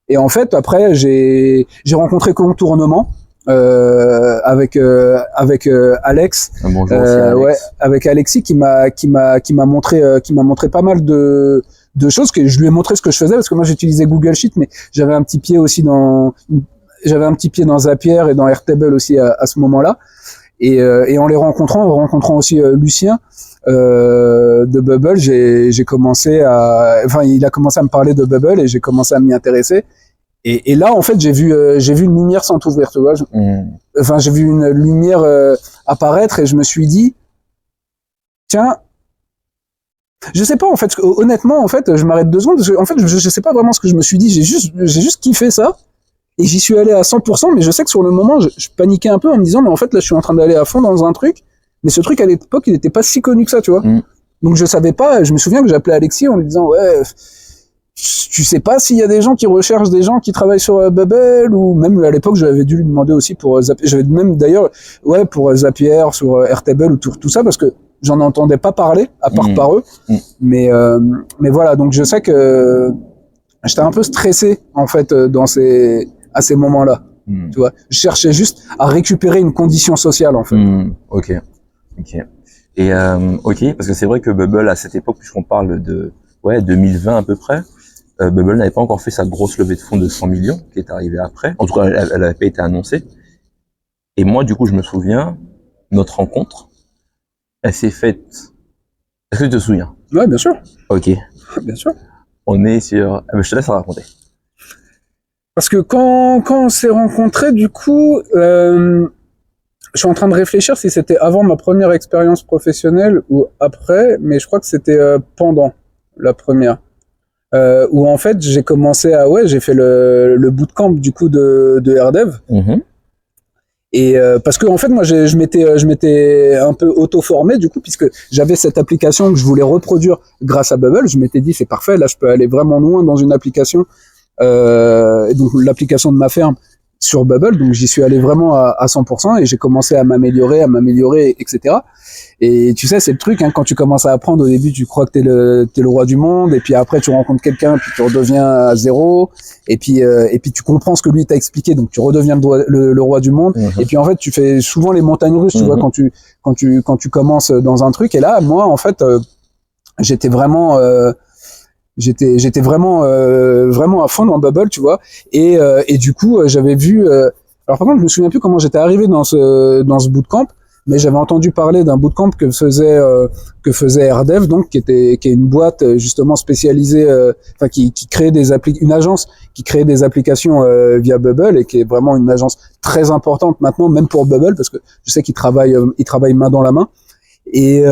Et en fait, après, j'ai rencontré Contournement avec Alex, Bonjour aussi Alex. ouais, avec Alexis qui m'a montré pas mal de choses, que je lui ai montré ce que je faisais parce que moi j'utilisais Google Sheet, mais j'avais un petit pied aussi dans Zapier et dans Airtable aussi à ce moment-là. Et en rencontrant aussi Lucien de Bubble, j'ai commencé il a commencé à me parler de Bubble et j'ai commencé à m'y intéresser. Et là, en fait, j'ai vu une lumière s'entrouvrir, tu vois. Enfin, j'ai vu une lumière apparaître et je me suis dit, tiens, je sais pas, en fait, honnêtement, en fait, je m'arrête 2 secondes parce que, en fait, je sais pas vraiment ce que je me suis dit. J'ai juste kiffé ça et j'y suis allé à 100%. Mais je sais que sur le moment, je paniquais un peu en me disant, mais en fait, là, je suis en train d'aller à fond dans un truc. Mais ce truc à l'époque, il était pas si connu que ça, tu vois. Donc je savais pas. Je me souviens que j'appelais Alexis en lui disant, ouais. Tu sais pas s'il y a des gens qui recherchent des gens qui travaillent sur Bubble, ou même à l'époque j'avais dû lui demander aussi pour Zapier, j'avais même d'ailleurs pour Zapier sur Airtable ou tout ça parce que j'en entendais pas parler à part par eux. Mais voilà, donc je sais que j'étais un peu stressé en fait à ces moments-là. Tu vois, je cherchais juste à récupérer une condition sociale en fait. Ok. Et ok, parce que c'est vrai que Bubble à cette époque, puisqu'on parle de 2020 à peu près, Bubble n'avait pas encore fait sa grosse levée de fonds de 100 millions qui est arrivée après. En tout cas, elle n'avait pas été annoncée. Et moi, du coup, je me souviens, notre rencontre, elle s'est faite... Est-ce que tu te souviens? Ouais, bien sûr. Ok. Bien sûr. On est sur... je te laisse raconter. Parce que quand on s'est rencontrés, du coup, je suis en train de réfléchir si c'était avant ma première expérience professionnelle ou après, mais je crois que c'était pendant la première. Où en fait j'ai commencé j'ai fait le bootcamp du coup de RDev. Et parce que en fait moi je m'étais un peu auto-formé du coup, puisque j'avais cette application que je voulais reproduire grâce à Bubble. Je m'étais dit c'est parfait, là je peux aller vraiment loin dans une application, donc l'application de ma ferme sur Bubble. Donc j'y suis allé vraiment à 100% et j'ai commencé à m'améliorer, etc. Et tu sais, c'est le truc, hein, quand tu commences à apprendre au début, tu crois que t'es le roi du monde, et puis après tu rencontres quelqu'un, puis tu redeviens à zéro, et puis tu comprends ce que lui t'a expliqué, donc tu redeviens le roi du monde. Et puis en fait, tu fais souvent les montagnes russes, tu vois, quand tu commences dans un truc. Et là, moi, en fait, j'étais vraiment vraiment à fond dans Bubble, tu vois. Et du coup, j'avais vu. Alors par contre, je me souviens plus comment j'étais arrivé dans ce bootcamp, mais j'avais entendu parler d'un bootcamp que faisait RDev, donc qui est une boîte justement spécialisée, qui crée une agence qui crée des applications via Bubble, et qui est vraiment une agence très importante maintenant, même pour Bubble, parce que je sais qu'ils travaillent main dans la main. Et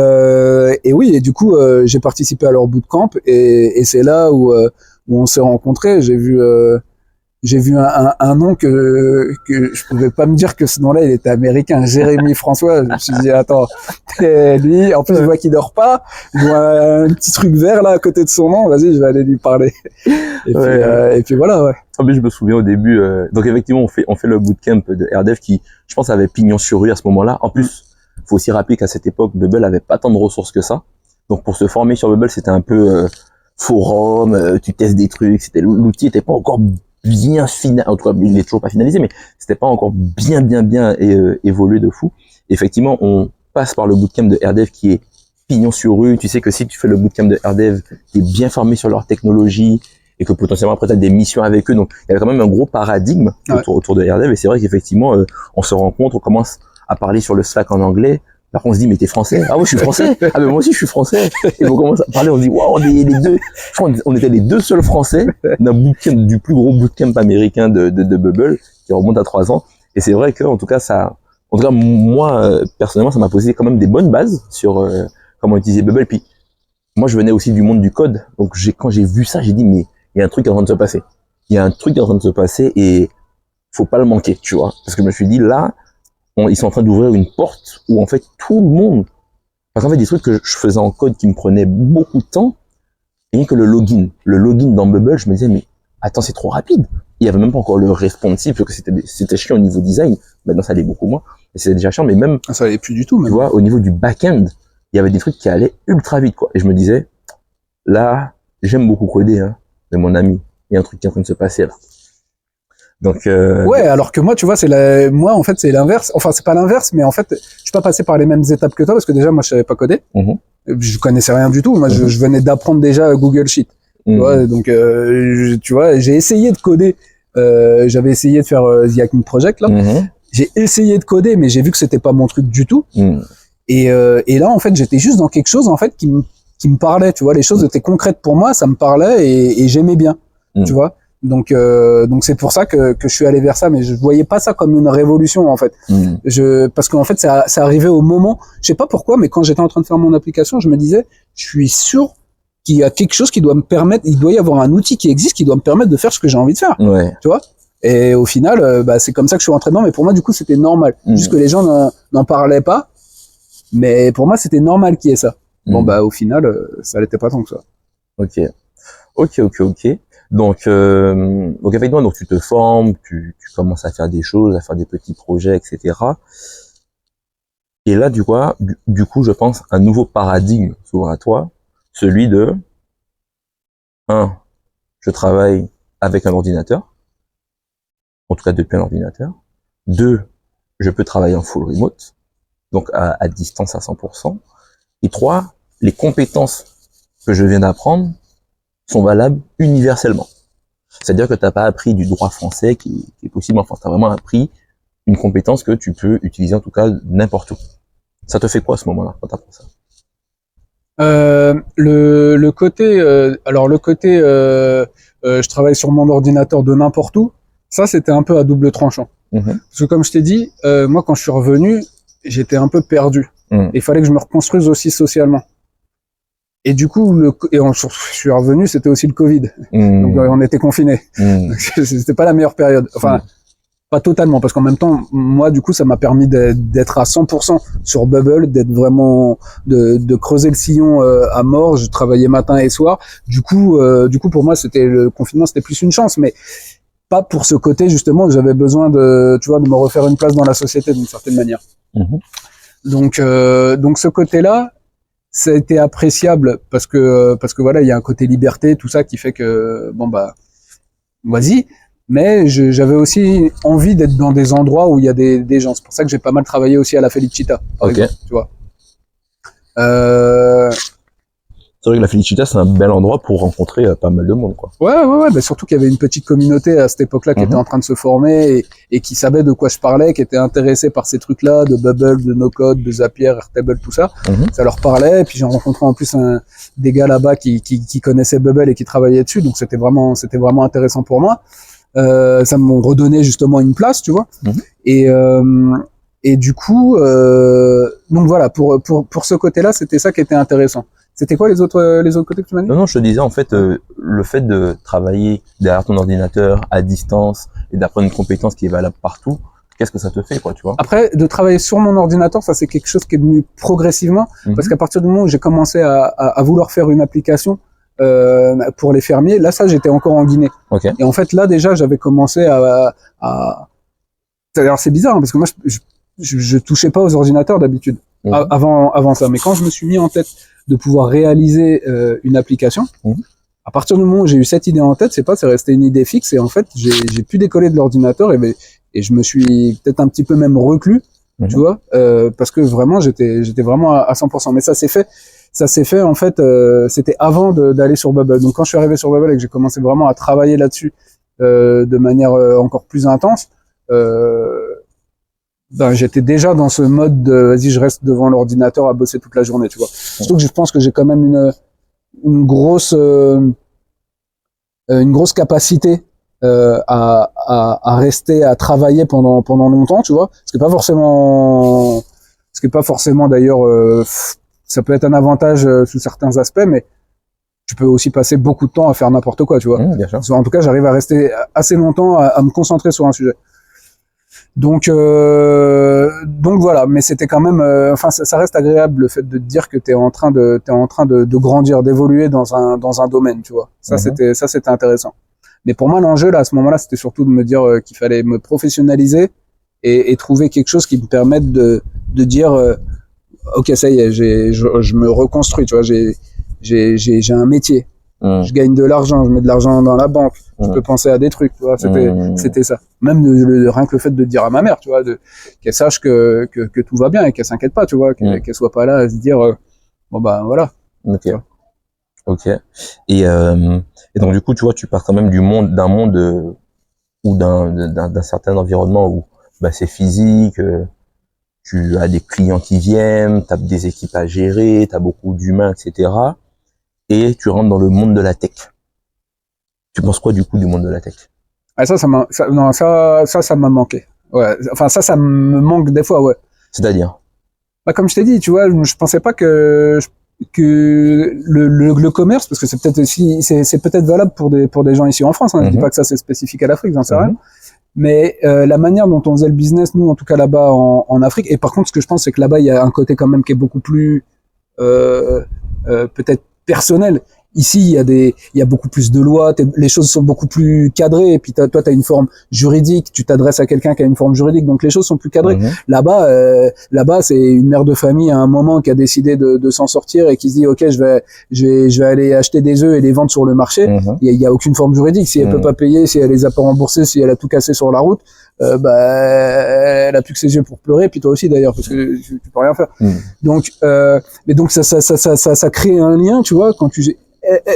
oui, et du coup j'ai participé à leur bootcamp, et c'est là où on s'est rencontrés. J'ai vu un nom que je pouvais pas me dire que ce nom-là il était américain, Jérémy François. Je me suis dit attends, lui en plus je vois qu'il dort pas, je vois un petit truc vert là à côté de son nom, vas-y je vais aller lui parler. Et puis voilà, ouais. En plus je me souviens au début, donc effectivement on fait le bootcamp de RDev qui, je pense, avait pignon sur rue à ce moment-là. En plus faut aussi rappeler qu'à cette époque Bubble avait pas tant de ressources que ça, donc pour se former sur Bubble c'était un peu forum, tu testes des trucs, l'outil était pas encore bien finalisé, en tout cas il est toujours pas finalisé, mais c'était pas encore bien évolué de fou. Effectivement, on passe par le bootcamp de RDev qui est pignon sur rue. Tu sais que si tu fais le bootcamp de RDev, tu es bien formé sur leur technologie, et que potentiellement après tu as des missions avec eux. Donc il y avait quand même un gros paradigme autour de RDev, et c'est vrai qu'effectivement on se rencontre, on commence à parler sur le Slack en anglais. Par contre, on se dit, mais t'es français? Ah ouais, je suis français. Ah mais moi aussi, je suis français. Et on commence à parler, on se dit, waouh, on est les deux. Je crois qu'on était les deux seuls français d'un bootcamp, du plus gros bootcamp américain de Bubble, qui remonte à 3 ans. Et c'est vrai que, en tout cas, en tout cas, moi, personnellement, ça m'a posé quand même des bonnes bases sur comment utiliser Bubble. Puis, moi, je venais aussi du monde du code. Donc, quand j'ai vu ça, j'ai dit, mais il y a un truc qui est en train de se passer. Il y a un truc qui est en train de se passer et faut pas le manquer, tu vois. Parce que je me suis dit, là, ils sont en train d'ouvrir une porte où en fait tout le monde, parce qu'en fait des trucs que je faisais en code qui me prenaient beaucoup de temps, rien que le login dans Bubble, je me disais mais attends, c'est trop rapide. Il y avait même pas encore le responsive parce que c'était chiant au niveau design. Maintenant ça allait beaucoup moins, mais c'était déjà chiant. Mais même Ça allait plus du tout, même. tu vois, au niveau du back-end, il y avait des trucs qui allaient ultra vite quoi. Et je me disais là, j'aime beaucoup coder, hein, mais mon ami, il y a un truc qui est en train de se passer là. Donc ouais, alors que moi, tu vois, moi en fait c'est l'inverse. Enfin, c'est pas l'inverse, mais en fait, je suis pas passé par les mêmes étapes que toi parce que déjà moi je savais pas coder. Je connaissais rien du tout. Moi, je venais d'apprendre déjà Google Sheet. Tu vois, donc tu vois, j'ai essayé de coder. J'avais essayé de faire The Hacking Project là. J'ai essayé de coder, mais j'ai vu que c'était pas mon truc du tout. Et là, en fait, j'étais juste dans quelque chose en fait qui me parlait. Tu vois, les choses étaient concrètes pour moi, ça me parlait et j'aimais bien. Tu vois. Donc c'est pour ça que je suis allé vers ça, mais je voyais pas ça comme une révolution en fait. Parce qu'en fait ça arrivait au moment, je sais pas pourquoi, mais quand j'étais en train de faire mon application, je me disais, je suis sûr qu'il y a quelque chose qui doit me permettre, il doit y avoir un outil qui existe qui doit me permettre de faire ce que j'ai envie de faire. Ouais. Tu vois. Et au final, c'est comme ça que je suis rentré dedans, mais pour moi du coup c'était normal, juste que les gens n'en parlaient pas, mais pour moi c'était normal qu'il y ait ça. Bon au final, ça l'était pas tant que ça. Ok. Donc avec moi, donc tu te formes, tu commences à faire des choses, à faire des petits projets, etc. Et là, du coup, je pense un nouveau paradigme s'ouvre à toi, celui de je travaille avec un ordinateur, en tout cas depuis un ordinateur. 2, je peux travailler en full remote, donc à distance à 100%. Et 3, les compétences que je viens d'apprendre sont valables universellement. C'est-à-dire que tu n'as pas appris du droit français qui est possible en France. Tu as vraiment appris une compétence que tu peux utiliser en tout cas n'importe où. Ça te fait quoi à ce moment-là quand tu apprends ça? Le côté, je travaille sur mon ordinateur de n'importe où. Ça, c'était un peu à double tranchant. Parce que comme je t'ai dit, moi, quand je suis revenu, j'étais un peu perdu. Il fallait que je me reconstruise aussi socialement. Et du coup, je suis revenu, c'était aussi le Covid. Donc, on était confinés. C'était pas la meilleure période. Enfin, pas totalement, parce qu'en même temps, moi, du coup, ça m'a permis d'être à 100% sur Bubble, d'être vraiment, de creuser le sillon à mort. Je travaillais matin et soir. Du coup, pour moi, le confinement, c'était plus une chance, mais pas pour ce côté justement. J'avais besoin de me refaire une place dans la société d'une certaine manière. Donc ce côté-là, ça a été appréciable parce que voilà, il y a un côté liberté, tout ça qui fait que vas-y. Mais j'avais aussi envie d'être dans des endroits où il y a des gens. C'est pour ça que j'ai pas mal travaillé aussi à la Felicita, par exemple, tu vois. C'est vrai que la Felicita, c'est un bel endroit pour rencontrer pas mal de monde, quoi. Ouais. Bah surtout qu'il y avait une petite communauté à cette époque-là qui était en train de se former et qui savait de quoi je parlais, qui était intéressé par ces trucs-là, de Bubble, de NoCode, de Zapier, Airtable, tout ça. Ça leur parlait. Et puis j'ai rencontré en plus des gars là-bas qui connaissaient Bubble et qui travaillaient dessus. Donc c'était vraiment intéressant pour moi. Ça me redonnait justement une place, tu vois. Et du coup, donc voilà, pour ce côté-là, c'était ça qui était intéressant. C'était quoi les autres côtés que tu m'as dit? Non, je te disais en fait le fait de travailler derrière ton ordinateur à distance et d'apprendre une compétence qui est valable partout, qu'est-ce que ça te fait, quoi, tu vois? Après, de travailler sur mon ordinateur, ça c'est quelque chose qui est venu progressivement, parce qu'à partir du moment où j'ai commencé à vouloir faire une application pour les fermiers, là ça j'étais encore en Guinée. Et en fait là déjà j'avais commencé à... Alors c'est bizarre hein, parce que moi je touchais pas aux ordinateurs d'habitude avant ça, mais quand je me suis mis en tête de pouvoir réaliser une application, à partir du moment où j'ai eu cette idée en tête, c'est resté une idée fixe et en fait j'ai pu décoller de l'ordinateur et je me suis peut-être un petit peu même reclus, tu vois, parce que vraiment j'étais vraiment à 100%. Mais ça s'est fait en fait, c'était avant d'aller sur Bubble. Donc quand je suis arrivé sur Bubble et que j'ai commencé vraiment à travailler là-dessus de manière encore plus intense, ben, j'étais déjà dans ce mode de vas-y, je reste devant l'ordinateur à bosser toute la journée, tu vois. Surtout que je pense que j'ai quand même une grosse capacité à rester à travailler pendant longtemps, tu vois. Ce qui est pas forcément d'ailleurs ça peut être un avantage sous certains aspects, mais tu peux aussi passer beaucoup de temps à faire n'importe quoi, tu vois. Bien sûr. En tout cas, j'arrive à rester assez longtemps à me concentrer sur un sujet. Donc voilà, mais c'était quand même, enfin ça reste agréable le fait de te dire que t'es en train de grandir, d'évoluer dans un domaine, tu vois. Ça c'était intéressant. Mais pour moi l'enjeu là à ce moment-là, c'était surtout de me dire qu'il fallait me professionnaliser et trouver quelque chose qui me permette de dire ok ça y est, je me reconstruis, tu vois, j'ai un métier. Je gagne de l'argent, je mets de l'argent dans la banque, je peux penser à des trucs, tu vois, c'était ça. Même rien que le fait de dire à ma mère, tu vois, qu'elle sache que tout va bien et qu'elle s'inquiète pas, tu vois, qu'elle soit pas là à se dire bon bah voilà. Ok. Ok. Et donc du coup, tu vois, tu pars quand même d'un monde ou d'un certain environnement où bah c'est physique, tu as des clients qui viennent, tu as des équipes à gérer, tu as beaucoup d'humains, etc. Et tu rentres dans le monde de la tech. Tu penses quoi du coup du monde de la tech? Ah, ça m'a manqué. Ouais. Enfin, ça me manque des fois, ouais. C'est-à-dire? Bah, comme je t'ai dit, tu vois, je pensais pas que le commerce, parce que c'est peut-être aussi, c'est peut-être valable pour des gens ici en France, hein. Je dis pas que ça c'est spécifique à l'Afrique, j'en sais rien. Mais la manière dont on faisait le business, nous, en tout cas là-bas en Afrique, et par contre, ce que je pense, c'est que là-bas, il y a un côté quand même qui est beaucoup plus peut-être personnel. Ici, il y a beaucoup plus de lois, les choses sont beaucoup plus cadrées, et puis toi, t'as une forme juridique, tu t'adresses à quelqu'un qui a une forme juridique, donc les choses sont plus cadrées. Là-bas, c'est une mère de famille à un moment qui a décidé de s'en sortir et qui se dit, ok, je vais aller acheter des œufs et les vendre sur le marché. Il y a aucune forme juridique. Si elle peut pas payer, si elle les a pas remboursés, si elle a tout cassé sur la route, bah, elle a plus que ses yeux pour pleurer, puis toi aussi d'ailleurs, parce que tu peux rien faire. Donc, mais donc ça crée un lien, tu vois, quand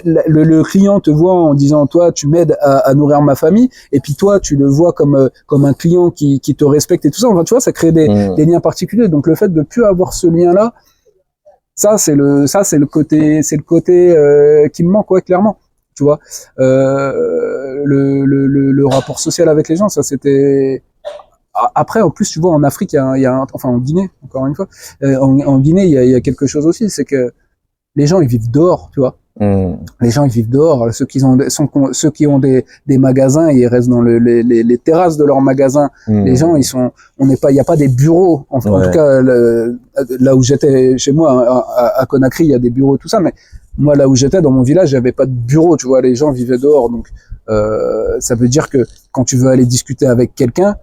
le client te voit en disant toi tu m'aides à nourrir ma famille, et puis toi tu le vois comme un client qui te respecte et tout ça. Enfin, tu vois, ça crée des liens particuliers. Donc le fait de plus avoir ce lien là, ça c'est le côté qui me manque, ouais, clairement. Tu vois, le rapport social avec les gens, ça c'était. Après, en plus, tu vois, en Afrique, enfin en Guinée, encore une fois, en Guinée, il y a quelque chose aussi, c'est que les gens ils vivent dehors, tu vois. Les gens ils vivent dehors. Ceux qui ont des magasins, ils restent dans les terrasses de leurs magasins. Les gens il y a pas des bureaux. En tout cas, là où j'étais chez moi à Conakry, il y a des bureaux, tout ça. Mais moi, là où j'étais dans mon village, il y avait pas de bureau. Tu vois, les gens vivaient dehors. Donc ça veut dire que quand tu veux aller discuter avec quelqu'un,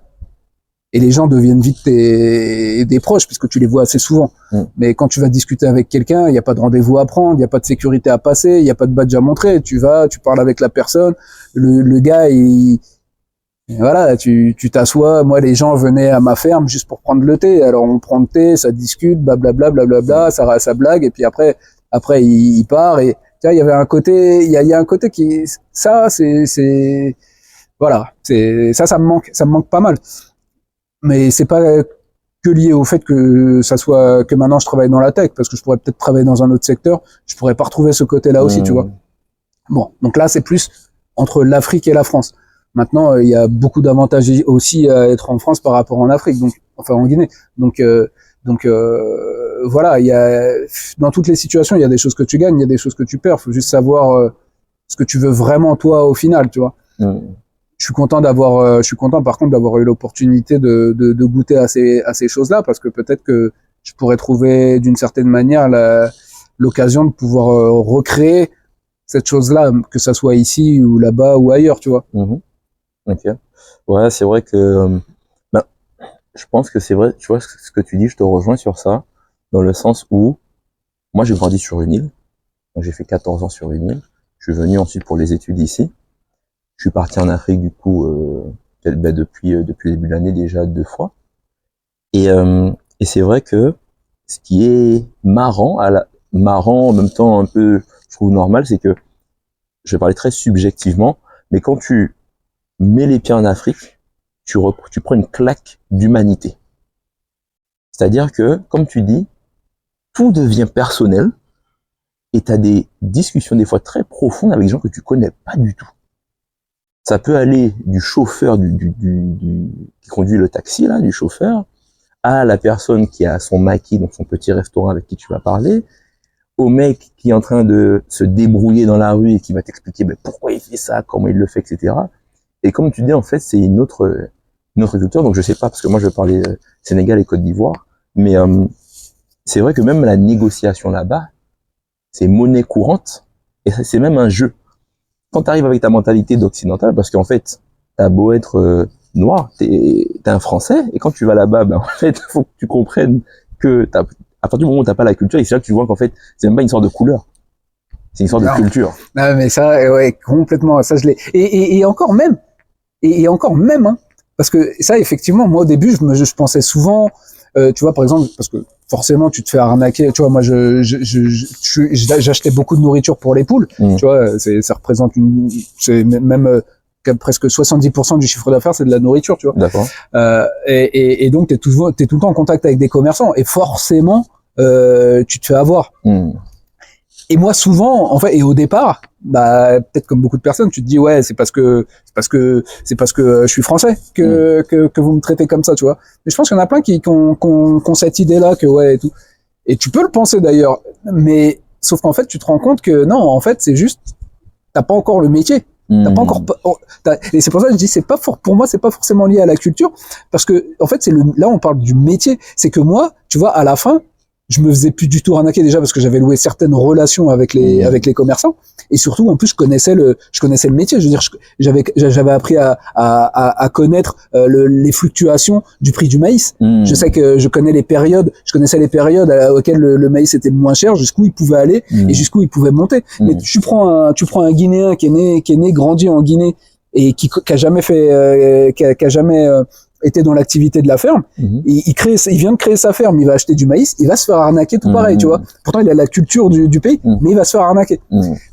et les gens deviennent vite des proches puisque tu les vois assez souvent. Mais quand tu vas discuter avec quelqu'un, il n'y a pas de rendez-vous à prendre, il n'y a pas de sécurité à passer, il n'y a pas de badge à montrer. Tu parles avec la personne, le gars, voilà, tu t'assois. Moi, les gens venaient à ma ferme juste pour prendre le thé. Alors on prend le thé, ça discute, blablabla, ça blague, et puis après il part. Et tu vois, il y avait un côté, il y a un côté qui, ça c'est voilà, ça me manque pas mal. Mais c'est pas que lié au fait que maintenant je travaille dans la tech, parce que je pourrais peut-être travailler dans un autre secteur, je pourrais pas retrouver ce côté-là aussi, tu vois. Bon, donc là c'est plus entre l'Afrique et la France. Maintenant, il y a beaucoup d'avantages aussi à être en France par rapport en Afrique, donc enfin en Guinée. Donc voilà, dans toutes les situations, il y a des choses que tu gagnes, il y a des choses que tu perds. Faut juste savoir ce que tu veux vraiment toi au final, tu vois. Je suis content par contre d'avoir eu l'opportunité de goûter à ces choses-là, parce que peut-être que je pourrais trouver d'une certaine manière l'occasion de pouvoir recréer cette chose-là, que ça soit ici ou là-bas ou ailleurs, tu vois. Ok. Ouais, c'est vrai que je pense que c'est vrai, tu vois, ce que tu dis, je te rejoins sur ça, dans le sens où moi j'ai grandi sur une île, donc j'ai fait 14 ans sur une île, je suis venu ensuite pour les études ici. Je suis parti en Afrique du coup depuis le début de l'année déjà 2 fois. Et c'est vrai que ce qui est marrant en même temps un peu je trouve normal, c'est que je vais parler très subjectivement, mais quand tu mets les pieds en Afrique, tu prends une claque d'humanité. C'est-à-dire que, comme tu dis, tout devient personnel et tu as des discussions des fois très profondes avec des gens que tu connais pas du tout. Ça peut aller du chauffeur qui conduit le taxi, là, du chauffeur, à la personne qui a son maquis, donc son petit restaurant avec qui tu vas parler, au mec qui est en train de se débrouiller dans la rue et qui va t'expliquer pourquoi il fait ça, comment il le fait, etc. Et comme tu dis, en fait, c'est une autre culture. Donc je sais pas, parce que moi je parlais Sénégal et Côte d'Ivoire, mais c'est vrai que même la négociation là-bas, c'est monnaie courante, et c'est même un jeu. Quand tu arrives avec ta mentalité d'occidental, parce qu'en fait, t'as beau être noir, t'es un Français, et quand tu vas là-bas, en fait, faut que tu comprennes que à partir du moment où t'as pas la culture, et c'est là que tu vois qu'en fait, c'est même pas une sorte de couleur, c'est une sorte de culture. Ah, mais ça, ouais, complètement, ça je l'ai. Et encore même, hein, parce que ça, effectivement, moi au début, je pensais souvent, tu vois, par exemple, parce que forcément, tu te fais arnaquer. Tu vois, moi, j'achetais beaucoup de nourriture pour les poules. Tu vois, ça représente c'est même presque 70% du chiffre d'affaires, c'est de la nourriture, tu vois. D'accord. Et donc, t'es tout le temps en contact avec des commerçants, et forcément, tu te fais avoir. Et moi, souvent, en fait, et au départ, peut-être comme beaucoup de personnes, tu te dis, ouais, c'est parce que je suis français que vous me traitez comme ça, tu vois. Mais je pense qu'il y en a plein qui ont cette idée-là que, ouais, et tout. Et tu peux le penser d'ailleurs. Mais, sauf qu'en fait, tu te rends compte que non, en fait, c'est juste, t'as pas encore le métier. T'as pas encore, et c'est pour ça que je dis, pour moi, c'est pas forcément lié à la culture. Parce que, en fait, là, on parle du métier. C'est que moi, tu vois, à la fin, je me faisais plus du tout arnaquer déjà parce que j'avais loué certaines relations avec les commerçants, et surtout en plus je connaissais le métier. Je veux dire, j'avais appris à connaître les fluctuations du prix du maïs. Je sais que je connaissais les périodes auxquelles le maïs était le moins cher, jusqu'où il pouvait aller et jusqu'où il pouvait monter. Mais tu prends un Guinéen qui est né grandi en Guinée et qui a jamais fait qui a jamais était dans l'activité de la ferme, il vient de créer sa ferme, il va acheter du maïs, il va se faire arnaquer tout pareil, tu vois. Pourtant, il a la culture du pays, mais il va se faire arnaquer.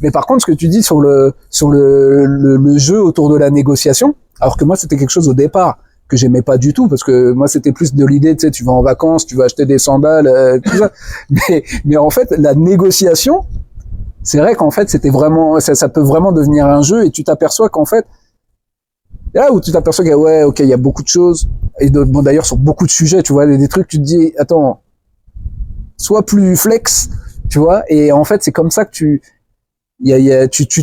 Mais par contre, ce que tu dis sur le jeu autour de la négociation, alors que moi, c'était quelque chose au départ que j'aimais pas du tout, parce que moi, c'était plus de l'idée, tu sais, tu vas en vacances, tu vas acheter des sandales, tout ça. Mais en fait, la négociation, c'est vrai qu'en fait, c'était vraiment, ça peut vraiment devenir un jeu, et tu t'aperçois qu'en fait, là où tu t'aperçois qu'il y a beaucoup de choses, et d'ailleurs sur beaucoup de sujets, tu vois, des trucs, tu te dis, attends, sois plus flex, tu vois, et en fait c'est comme ça que tu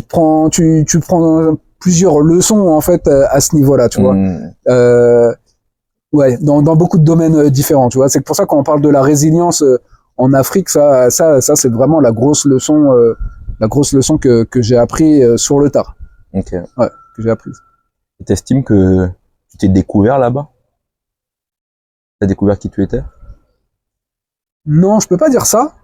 prends plusieurs leçons en fait à ce niveau-là, tu vois. Ouais, dans beaucoup de domaines différents, tu vois. C'est pour ça quand on parle de la résilience en Afrique, ça c'est vraiment la grosse leçon que j'ai appris sur le tard. Ok. Ouais, que j'ai apprise. Et t'estimes que tu t'es découvert là-bas? T'as découvert qui tu étais? Non, je peux pas dire ça.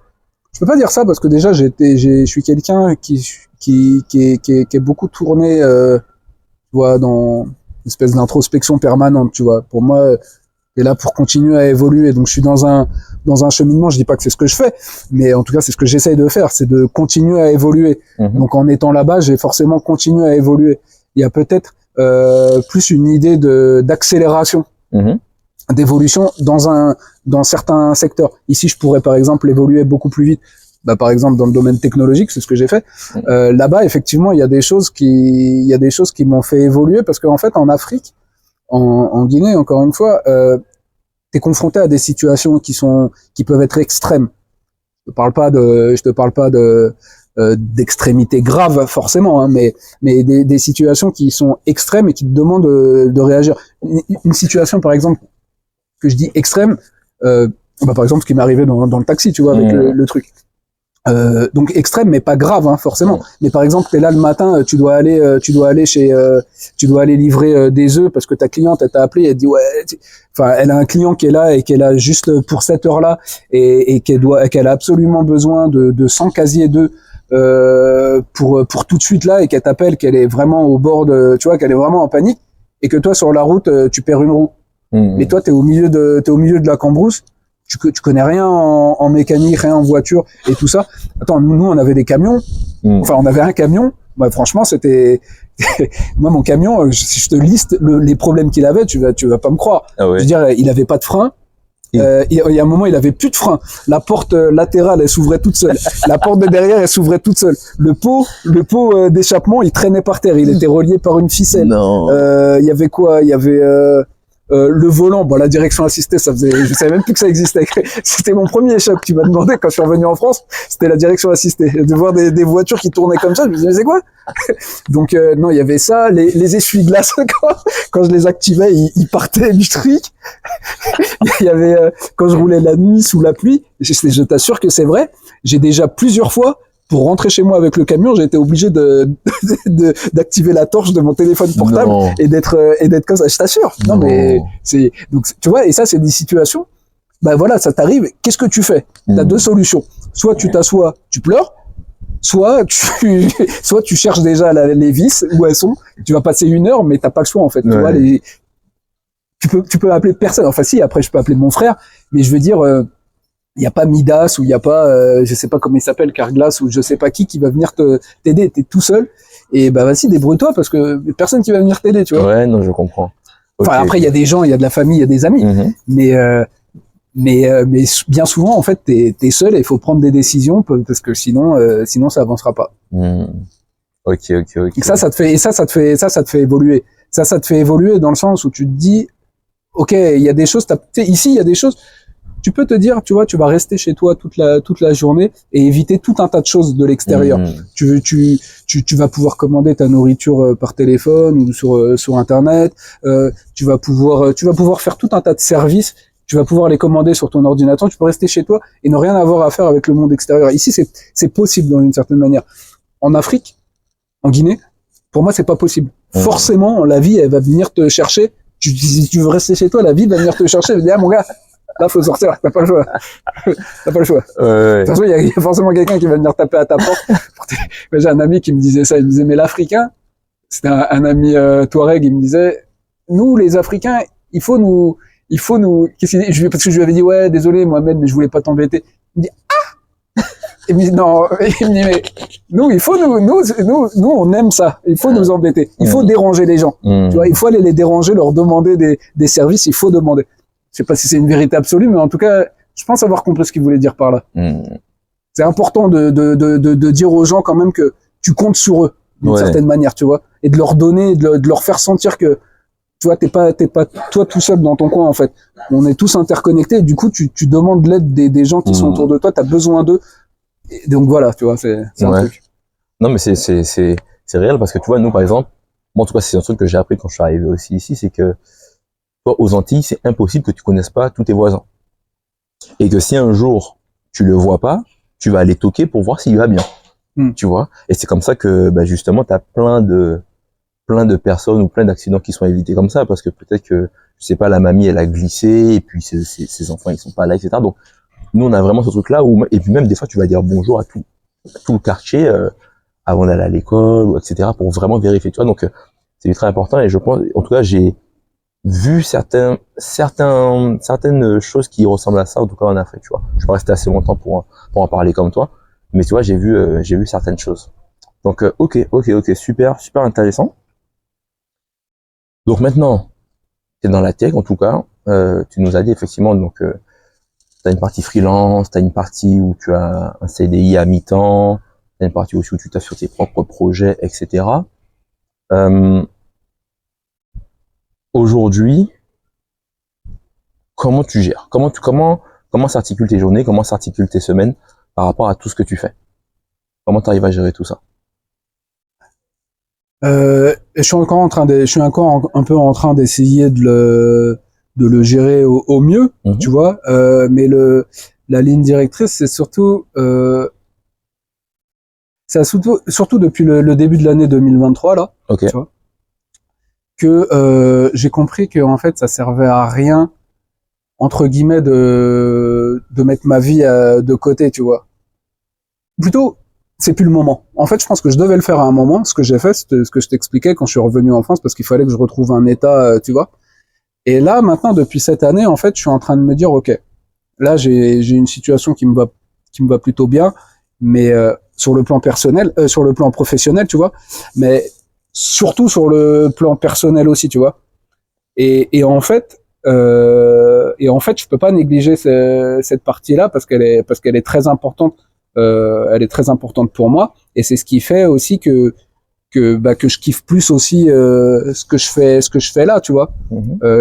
Je peux pas dire ça parce que déjà je suis quelqu'un qui est beaucoup tourné, tu vois, dans une espèce d'introspection permanente, tu vois. Pour moi, t'es là pour continuer à évoluer. Donc je suis dans un cheminement. Je dis pas que c'est ce que je fais, mais en tout cas c'est ce que j'essaye de faire, c'est de continuer à évoluer. Donc en étant là-bas, j'ai forcément continué à évoluer. Il y a peut-être plus une idée d'accélération, d'évolution dans certains secteurs. Ici, je pourrais par exemple évoluer beaucoup plus vite. Par exemple dans le domaine technologique, c'est ce que j'ai fait. Là-bas, effectivement, il y a des choses qui m'ont fait évoluer parce qu'en fait, en Afrique, en Guinée, encore une fois, t'es confronté à des situations qui peuvent être extrêmes. Je te parle pas de d'extrémité grave forcément, hein, mais des situations qui sont extrêmes et qui te demandent de réagir. Une situation par exemple que je dis extrême, par exemple ce qui m'est arrivé dans le taxi, tu vois, avec le truc. Donc extrême mais pas grave, hein, forcément. Mais par exemple t'es là le matin, tu dois aller livrer des œufs parce que ta cliente elle t'a appelé, elle dit elle a un client qui est là et qu'elle a juste pour cette heure-là et qu'elle a absolument besoin de 100 casiers d'œufs pour tout de suite là, et qu'elle t'appelle, qu'elle est vraiment au bord tu vois, qu'elle est vraiment en panique, et que toi sur la route tu perds une roue. Mais toi t'es au milieu de la cambrousse, tu connais rien en mécanique, rien en voiture et tout ça. Attends, nous on avait des camions, enfin on avait un camion, franchement c'était moi mon camion, si je te liste les problèmes qu'il avait, tu vas pas me croire. Je veux dire, il avait pas de frein, Il y a un moment, il avait plus de frein. La porte latérale, elle s'ouvrait toute seule. La porte de derrière, elle s'ouvrait toute seule. Le pot d'échappement, il traînait par terre. Il était relié par une ficelle. Non. Il y avait quoi? Il y avait le volant. Bon, la direction assistée, je savais même plus que ça existait. C'était mon premier échec. Tu m'as demandé quand je suis revenu en France. C'était la direction assistée. De voir des voitures qui tournaient comme ça, je me disais, mais c'est quoi? Donc non, il y avait ça. Les essuie-glaces, quand je les activais, ils partaient du truc. Il y avait quand je roulais la nuit sous la pluie. Je t'assure que c'est vrai. J'ai déjà plusieurs fois, pour rentrer chez moi avec le camion, j'ai été obligé d'activer la torche de mon téléphone portable et d'être comme ça. Je t'assure. Non, mais donc tu vois, et ça c'est des situations. Bah voilà, ça t'arrive. Qu'est-ce que tu fais? T'as deux solutions. Soit tu t'assois, tu pleures. Soit tu cherches déjà les vis où elles sont. Tu vas passer 1 heure, mais t'as pas le choix en fait. Tu vois, tu peux appeler personne. Enfin si, après je peux appeler mon frère, mais je veux dire, il y a pas Midas ou il y a pas, je sais pas comment il s'appelle, Carglass ou je sais pas qui va venir t'aider. T'es tout seul. Et bah vas-y, débrouille-toi parce que personne qui va venir t'aider, tu vois. Ouais, non, je comprends. Enfin après il y a des gens, il y a de la famille, il y a des amis, mais bien souvent en fait t'es seul et il faut prendre des décisions parce que sinon ça avancera pas. Ok. Et ça te fait évoluer. Ça te fait évoluer dans le sens où tu te dis, ok, il y a des choses, ici il y a des choses. Tu peux te dire, tu vois, tu vas rester chez toi toute la journée et éviter tout un tas de choses de l'extérieur. Tu vas pouvoir commander ta nourriture par téléphone ou sur internet. Tu vas pouvoir faire tout un tas de services. Tu vas pouvoir les commander sur ton ordinateur. Tu peux rester chez toi et ne rien avoir à faire avec le monde extérieur. Ici, c'est possible dans une certaine manière. En Afrique, en Guinée, pour moi, c'est pas possible. Forcément, la vie, elle va venir te chercher. Si tu veux rester chez toi, la vie va venir te chercher. Elle va dire, ah, mon gars, là, faut sortir. T'as pas le choix. T'as pas le choix. De toute façon, il y a forcément quelqu'un qui va venir taper à ta porte. J'ai un ami qui me disait ça. Il me disait, mais l'Africain, c'était un ami Touareg, il me disait, nous, les Africains, il faut nous, parce que je lui avais dit, ouais, désolé, Mohamed, mais je voulais pas t'embêter. Il me dit, ah! Il me dit, non, il me dit, mais nous, nous, on aime ça. Il faut nous embêter. Il faut déranger les gens. Tu vois, il faut aller les déranger, leur demander des services, il faut demander. Je sais pas si c'est une vérité absolue, mais en tout cas, je pense avoir compris ce qu'il voulait dire par là. C'est important de dire aux gens quand même que tu comptes sur eux, d'une certaine manière, tu vois, et de leur donner, de leur faire sentir que, tu vois, t'es pas toi tout seul dans ton coin, en fait. On est tous interconnectés, et du coup, tu demandes l'aide des gens qui sont autour de toi, t'as besoin d'eux. Et donc voilà, tu vois, c'est un truc. Non, mais c'est réel parce que tu vois, nous, par exemple, moi, en tout cas, c'est un truc que j'ai appris quand je suis arrivé aussi ici, c'est que, toi, aux Antilles, c'est impossible que tu connaisses pas tous tes voisins. Et que si un jour, tu le vois pas, tu vas aller toquer pour voir s'il va bien. Tu vois? Et c'est comme ça que, bah, justement, t'as plein de personnes ou plein d'accidents qui sont évités comme ça, parce que peut-être que, je sais pas, la mamie, elle a glissé, et puis ses enfants, ils sont pas là, etc. Donc, nous, on a vraiment ce truc-là où, et puis même, des fois, tu vas dire bonjour à tout le quartier, avant d'aller à l'école, ou etc., pour vraiment vérifier, tu vois. Donc, c'est très important, et je pense, en tout cas, j'ai vu certaines choses qui ressemblent à ça, en tout cas en Afrique, tu vois. Je suis pas resté assez longtemps pour en parler comme toi, mais tu vois, j'ai vu certaines choses. Donc, ok, super intéressant. Donc maintenant, t'es dans la tech, en tout cas, tu nous as dit effectivement, donc, t'as une partie freelance, t'as une partie où tu as un CDI à mi-temps, t'as une partie aussi où tu t'as sur tes propres projets, etc. Aujourd'hui, comment tu gères? Comment s'articulent tes journées? Comment s'articulent tes semaines par rapport à tout ce que tu fais? Comment tu arrives à gérer tout ça? Je suis encore un peu en train d'essayer de le gérer au mieux, tu vois. Mais la ligne directrice, c'est surtout depuis le début de l'année 2023 là, tu vois, que j'ai compris que en fait ça servait à rien entre guillemets de mettre ma vie de côté, tu vois. Plutôt, c'est plus le moment. En fait, je pense que je devais le faire à un moment. Ce que j'ai fait, c'était ce que je t'expliquais quand je suis revenu en France, parce qu'il fallait que je retrouve un état, tu vois. Et là, maintenant, depuis cette année, en fait, je suis en train de me dire, ok, là, j'ai une situation qui me va plutôt bien, mais sur le plan personnel, sur le plan professionnel, tu vois, mais surtout sur le plan personnel aussi, tu vois. Et en fait, Et en fait, je peux pas négliger cette partie-là parce qu'elle est très importante. Elle est très importante pour moi. Et c'est ce qui fait aussi que je kiffe plus aussi ce que je fais là, tu vois.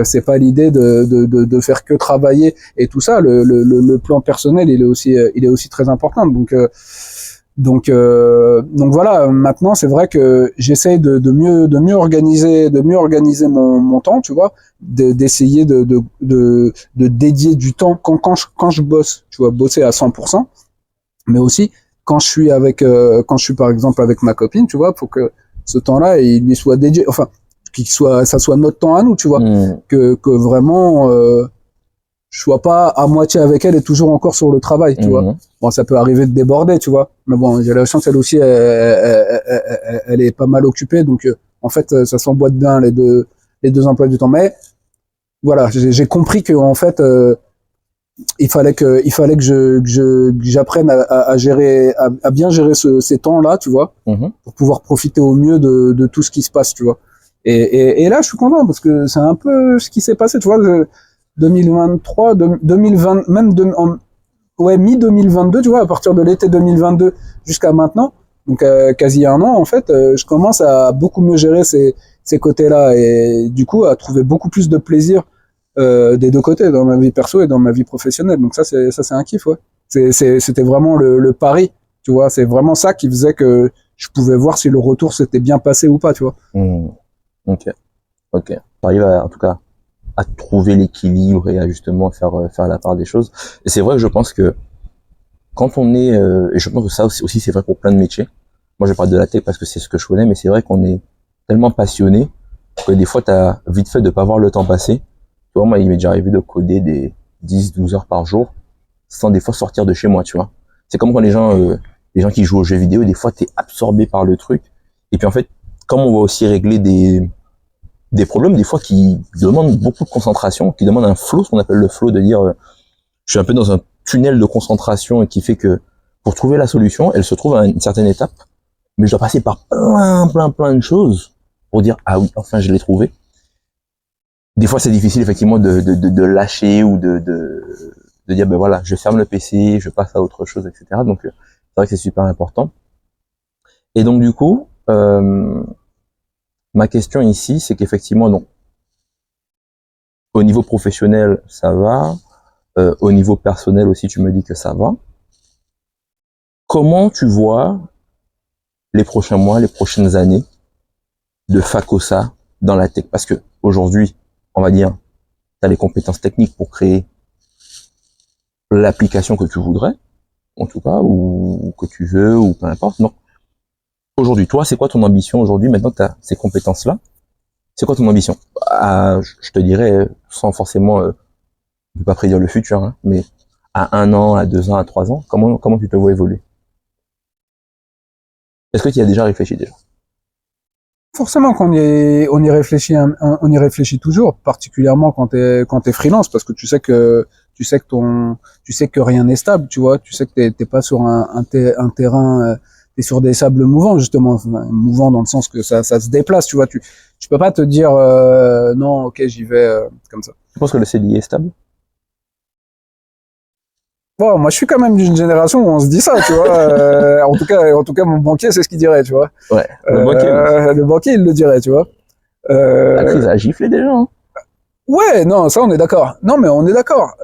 C'est pas l'idée de faire que travailler et tout ça. Le plan personnel, il est aussi très important. Donc voilà. Maintenant, c'est vrai que j'essaye de mieux organiser mon temps, tu vois, d'essayer de dédier du temps quand je bosse, tu vois, bosser à 100%, mais aussi quand je suis par exemple avec ma copine, tu vois, faut que ce temps-là il lui soit dédié, enfin ça soit notre temps à nous, tu vois, que vraiment je sois pas à moitié avec elle et toujours encore sur le travail, tu vois. Bon, ça peut arriver de déborder, tu vois, mais bon, j'ai la chance, elle aussi elle est pas mal occupée, donc en fait ça s'emboîte bien les deux emplois du temps, mais voilà, j'ai compris que en fait il fallait que j'apprenne à gérer, à bien gérer ces temps-là, tu vois, pour pouvoir profiter au mieux de tout ce qui se passe, tu vois. Et là, je suis content parce que c'est un peu ce qui s'est passé, tu vois, 2023, 2020, même mi-2022, tu vois, à partir de l'été 2022 jusqu'à maintenant, donc quasi un an, en fait, je commence à beaucoup mieux gérer ces côtés-là et du coup à trouver beaucoup plus de plaisir des deux côtés, dans ma vie perso et dans ma vie professionnelle. Donc ça c'est un kiff, ouais. C'était vraiment le pari, tu vois. C'est vraiment ça qui faisait que je pouvais voir si le retour s'était bien passé ou pas, tu vois. Ok. T'arrives en tout cas à trouver l'équilibre et à justement faire la part des choses. Et c'est vrai que je pense que quand on est, et je pense que ça aussi c'est vrai pour plein de métiers. Moi je parle de la tech parce que c'est ce que je connais, mais c'est vrai qu'on est tellement passionné que des fois t'as vite fait de pas voir le temps passer. Tu vois, moi il m'est déjà arrivé de coder des 10-12 heures par jour sans des fois sortir de chez moi, tu vois. C'est comme quand les gens qui jouent aux jeux vidéo, des fois t'es absorbé par le truc. Et puis en fait, comme on va aussi régler des problèmes des fois qui demandent beaucoup de concentration, qui demandent un flow, ce qu'on appelle le flow, de dire je suis un peu dans un tunnel de concentration et qui fait que pour trouver la solution, elle se trouve à une certaine étape, mais je dois passer par plein de choses pour dire ah oui, enfin je l'ai trouvé. Des fois c'est difficile effectivement de lâcher ou de dire ben voilà, je ferme le PC, je passe à autre chose, etc. Donc c'est vrai que c'est super important. Et donc du coup, ma question ici, c'est qu'effectivement, donc, au niveau professionnel, ça va. Au niveau personnel aussi, tu me dis que ça va. Comment tu vois les prochains mois, les prochaines années de Facosa dans la tech? Parce que aujourd'hui, on va dire, tu as les compétences techniques pour créer l'application que tu voudrais, en tout cas, ou que tu veux, ou peu importe. Donc, aujourd'hui, toi, c'est quoi ton ambition aujourd'hui, maintenant que tu as ces compétences-là? C'est quoi ton ambition? Je te dirais, sans forcément, on peut pas prédire le futur, hein, mais à 1 an, à 2 ans, à 3 ans, comment tu te vois évoluer? Est-ce que tu y as déjà réfléchi déjà? Forcément on y réfléchit, on y réfléchit toujours, particulièrement quand t'es freelance, parce que tu sais que rien n'est stable, tu vois, tu sais que t'es pas sur un terrain, t'es sur des sables mouvants justement, enfin, mouvants dans le sens que ça se déplace, tu vois, tu peux pas te dire non, ok, j'y vais comme ça. Tu penses que le CDI est stable? Bon, moi je suis quand même d'une génération où on se dit ça, tu vois. En tout cas, mon banquier c'est ce qu'il dirait, tu vois. Ouais. Le banquier il le dirait, tu vois. La crise a giflé déjà. Hein. Ouais, non, ça on est d'accord. Non, mais on est d'accord.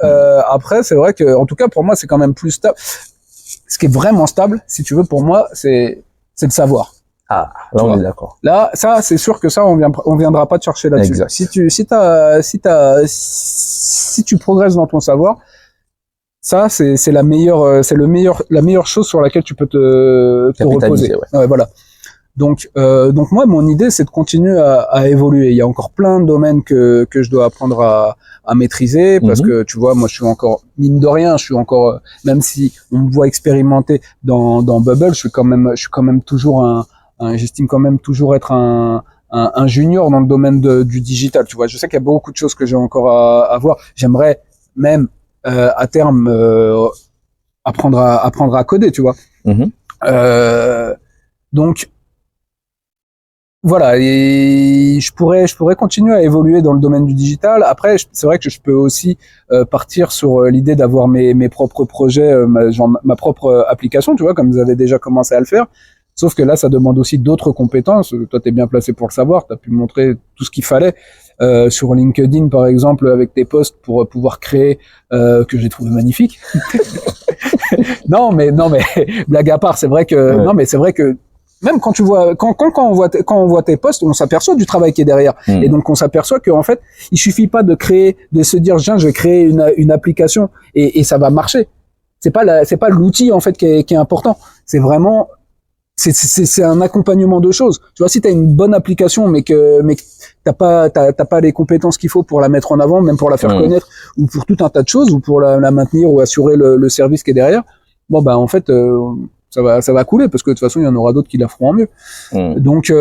Après, c'est vrai que, en tout cas, pour moi, c'est quand même plus stable. Ce qui est vraiment stable, si tu veux, pour moi, c'est le savoir. Ah, là on est d'accord. Là, ça, c'est sûr que ça, on viendra pas te chercher là-dessus. Exact. Si tu progresses dans ton savoir, ça, c'est la meilleure chose sur laquelle tu peux te reposer. Ouais, voilà. Donc moi, mon idée, c'est de continuer à évoluer. Il y a encore plein de domaines que je dois apprendre à maîtriser parce que tu vois, moi, je suis encore mine de rien, je suis encore, même si on me voit expérimenter dans Bubble, je suis quand même toujours j'estime quand même toujours être un junior dans le domaine du digital. Tu vois, je sais qu'il y a beaucoup de choses que j'ai encore à voir. J'aimerais même à terme apprendre à coder, tu vois. Donc voilà, et je pourrais continuer à évoluer dans le domaine du digital. Après, c'est vrai que je peux aussi partir sur l'idée d'avoir mes propres projets, genre ma propre application, tu vois, comme vous avez déjà commencé à le faire. Sauf que là, ça demande aussi d'autres compétences. Toi, t'es bien placé pour le savoir. T'as pu montrer tout ce qu'il fallait sur LinkedIn, par exemple, avec tes posts pour pouvoir créer, que j'ai trouvé magnifique. non, mais blague à part, c'est vrai que non, mais c'est vrai que même quand tu vois, quand on voit tes posts, on s'aperçoit du travail qui est derrière. Et donc, on s'aperçoit qu'en fait, il suffit pas de se dire, tiens, je vais créer une application et ça va marcher. C'est pas l'outil, en fait, qui est important. C'est vraiment, c'est un accompagnement de choses. Tu vois, si t'as une bonne application, mais que t'as pas les compétences qu'il faut pour la mettre en avant, même pour la faire connaître, ou pour tout un tas de choses, ou pour la maintenir, ou assurer le service qui est derrière, bon, bah, en fait, ça va couler, parce que de toute façon, il y en aura d'autres qui la feront en mieux. Donc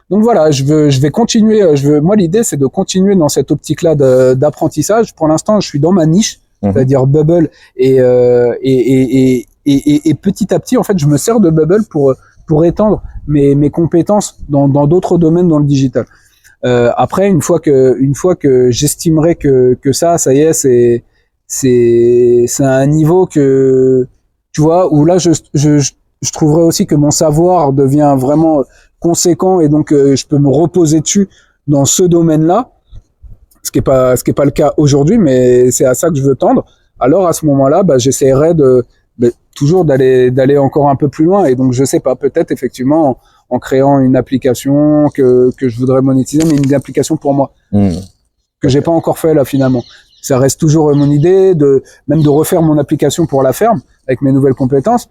voilà, je vais continuer. Moi, l'idée, c'est de continuer dans cette optique-là d'apprentissage. Pour l'instant, je suis dans ma niche, c'est-à-dire Bubble, et petit à petit, en fait, je me sers de Bubble pour étendre mes compétences dans d'autres domaines dans le digital. Après, une fois que j'estimerai que ça y est, c'est un niveau que, tu vois, où là, je trouverais aussi que mon savoir devient vraiment conséquent, et donc je peux me reposer dessus dans ce domaine-là, ce qui est pas le cas aujourd'hui, mais c'est à ça que je veux tendre. Alors à ce moment-là, bah, j'essaierai toujours d'aller encore un peu plus loin, et donc je sais pas, peut-être effectivement en créant une application que je voudrais monétiser, mais une application pour moi, que j'ai pas encore fait là finalement. Ça reste toujours mon idée même de refaire mon application pour la ferme avec mes nouvelles compétences.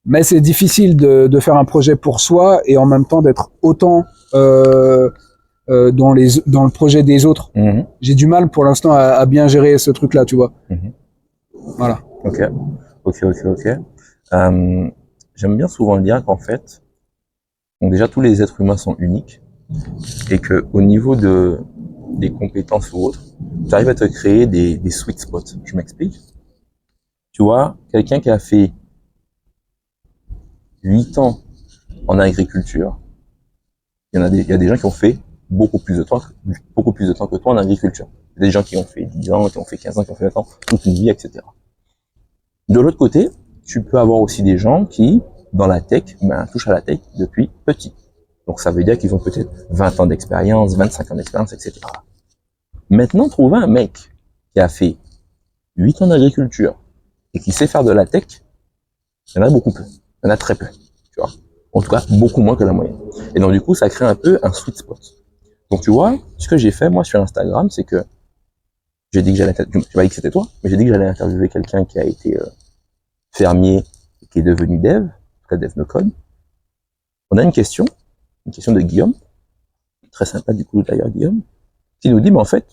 Mais c'est difficile de faire un projet pour soi et en même temps d'être autant dans le projet des autres. J'ai du mal pour l'instant à bien gérer ce truc-là, tu vois. Voilà. Ok. J'aime bien souvent dire qu'en fait, donc déjà tous les êtres humains sont uniques, et que au niveau des compétences ou autres, tu arrives à te créer des sweet spots. Je m'explique. Tu vois, quelqu'un qui a fait 8 ans en agriculture, il y a des gens qui ont fait beaucoup plus de temps que toi en agriculture. Il y a des gens qui ont fait 10 ans, qui ont fait 15 ans, qui ont fait 20 ans, toute une vie, etc. De l'autre côté, tu peux avoir aussi des gens qui, dans la tech, touchent à la tech depuis petit. Donc ça veut dire qu'ils ont peut-être 20 ans d'expérience, 25 ans d'expérience, etc. Maintenant, trouver un mec qui a fait 8 ans d'agriculture et qui sait faire de la tech, il y en a beaucoup peu. Il y en a très peu, tu vois. En tout cas, beaucoup moins que la moyenne. Et donc, du coup, ça crée un peu un sweet spot. Donc, tu vois, ce que j'ai fait, moi, sur Instagram, c'est que j'ai dit que j'allais, tu m'as dit que c'était toi, mais j'ai dit que j'allais interviewer quelqu'un qui a été fermier et qui est devenu dev, en tout cas dev no code. On a une question de Guillaume, très sympa du coup d'ailleurs Guillaume, qui nous dit, mais en fait,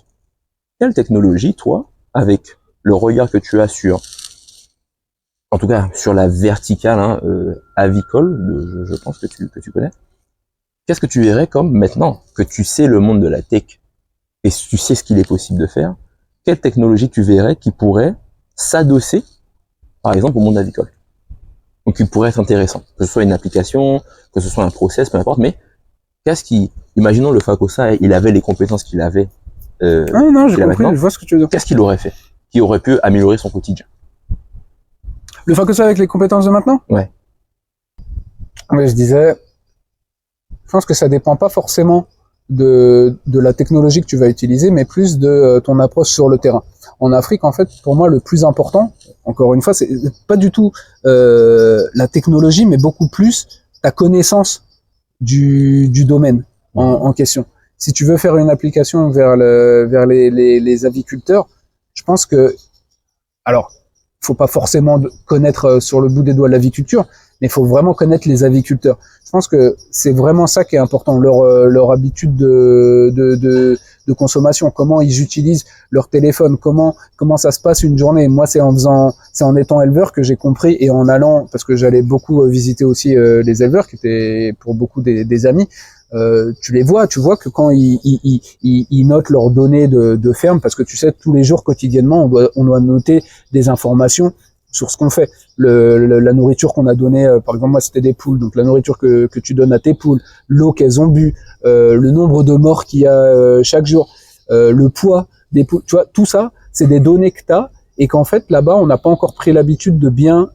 quelle technologie, toi, avec le regard que tu as en tout cas sur la verticale avicole, je pense que tu connais, qu'est-ce que tu verrais comme, maintenant que tu sais le monde de la tech et tu sais ce qu'il est possible de faire, quelle technologie tu verrais qui pourrait s'adosser, par exemple, au monde avicole? Donc qui pourrait être intéressant, que ce soit une application, que ce soit un process, peu importe, mais imaginons le Facosa, il avait les compétences qu'il avait. Non, j'ai compris, je vois ce que tu veux dire. Qu'est-ce qu'il aurait fait qui aurait pu améliorer son quotidien? Le Facosa avec les compétences de maintenant? Ouais. Mais je disais, je pense que ça dépend pas forcément de la technologie que tu vas utiliser, mais plus de ton approche sur le terrain. En Afrique, en fait, pour moi, le plus important, encore une fois, c'est pas du tout la technologie, mais beaucoup plus ta connaissance du domaine en question. Si tu veux faire une application vers les aviculteurs, je pense que, alors, faut pas forcément connaître sur le bout des doigts l'aviculture, mais il faut vraiment connaître les aviculteurs. Je pense que c'est vraiment ça qui est important, leur habitude de consommation, comment ils utilisent leur téléphone, comment ça se passe une journée. Moi, c'est en étant éleveur que j'ai compris, et en allant, parce que j'allais beaucoup visiter aussi les éleveurs, qui étaient pour beaucoup des amis. Tu vois que quand ils notent leurs données de ferme, parce que tu sais, tous les jours, quotidiennement, on doit noter des informations sur ce qu'on fait. La nourriture qu'on a donnée, par exemple moi c'était des poules, donc la nourriture que tu donnes à tes poules, l'eau qu'elles ont bu, le nombre de morts qu'il y a chaque jour, le poids des poules, tu vois, tout ça, c'est des données que tu as et qu'en fait là-bas on n'a pas encore pris l'habitude de bien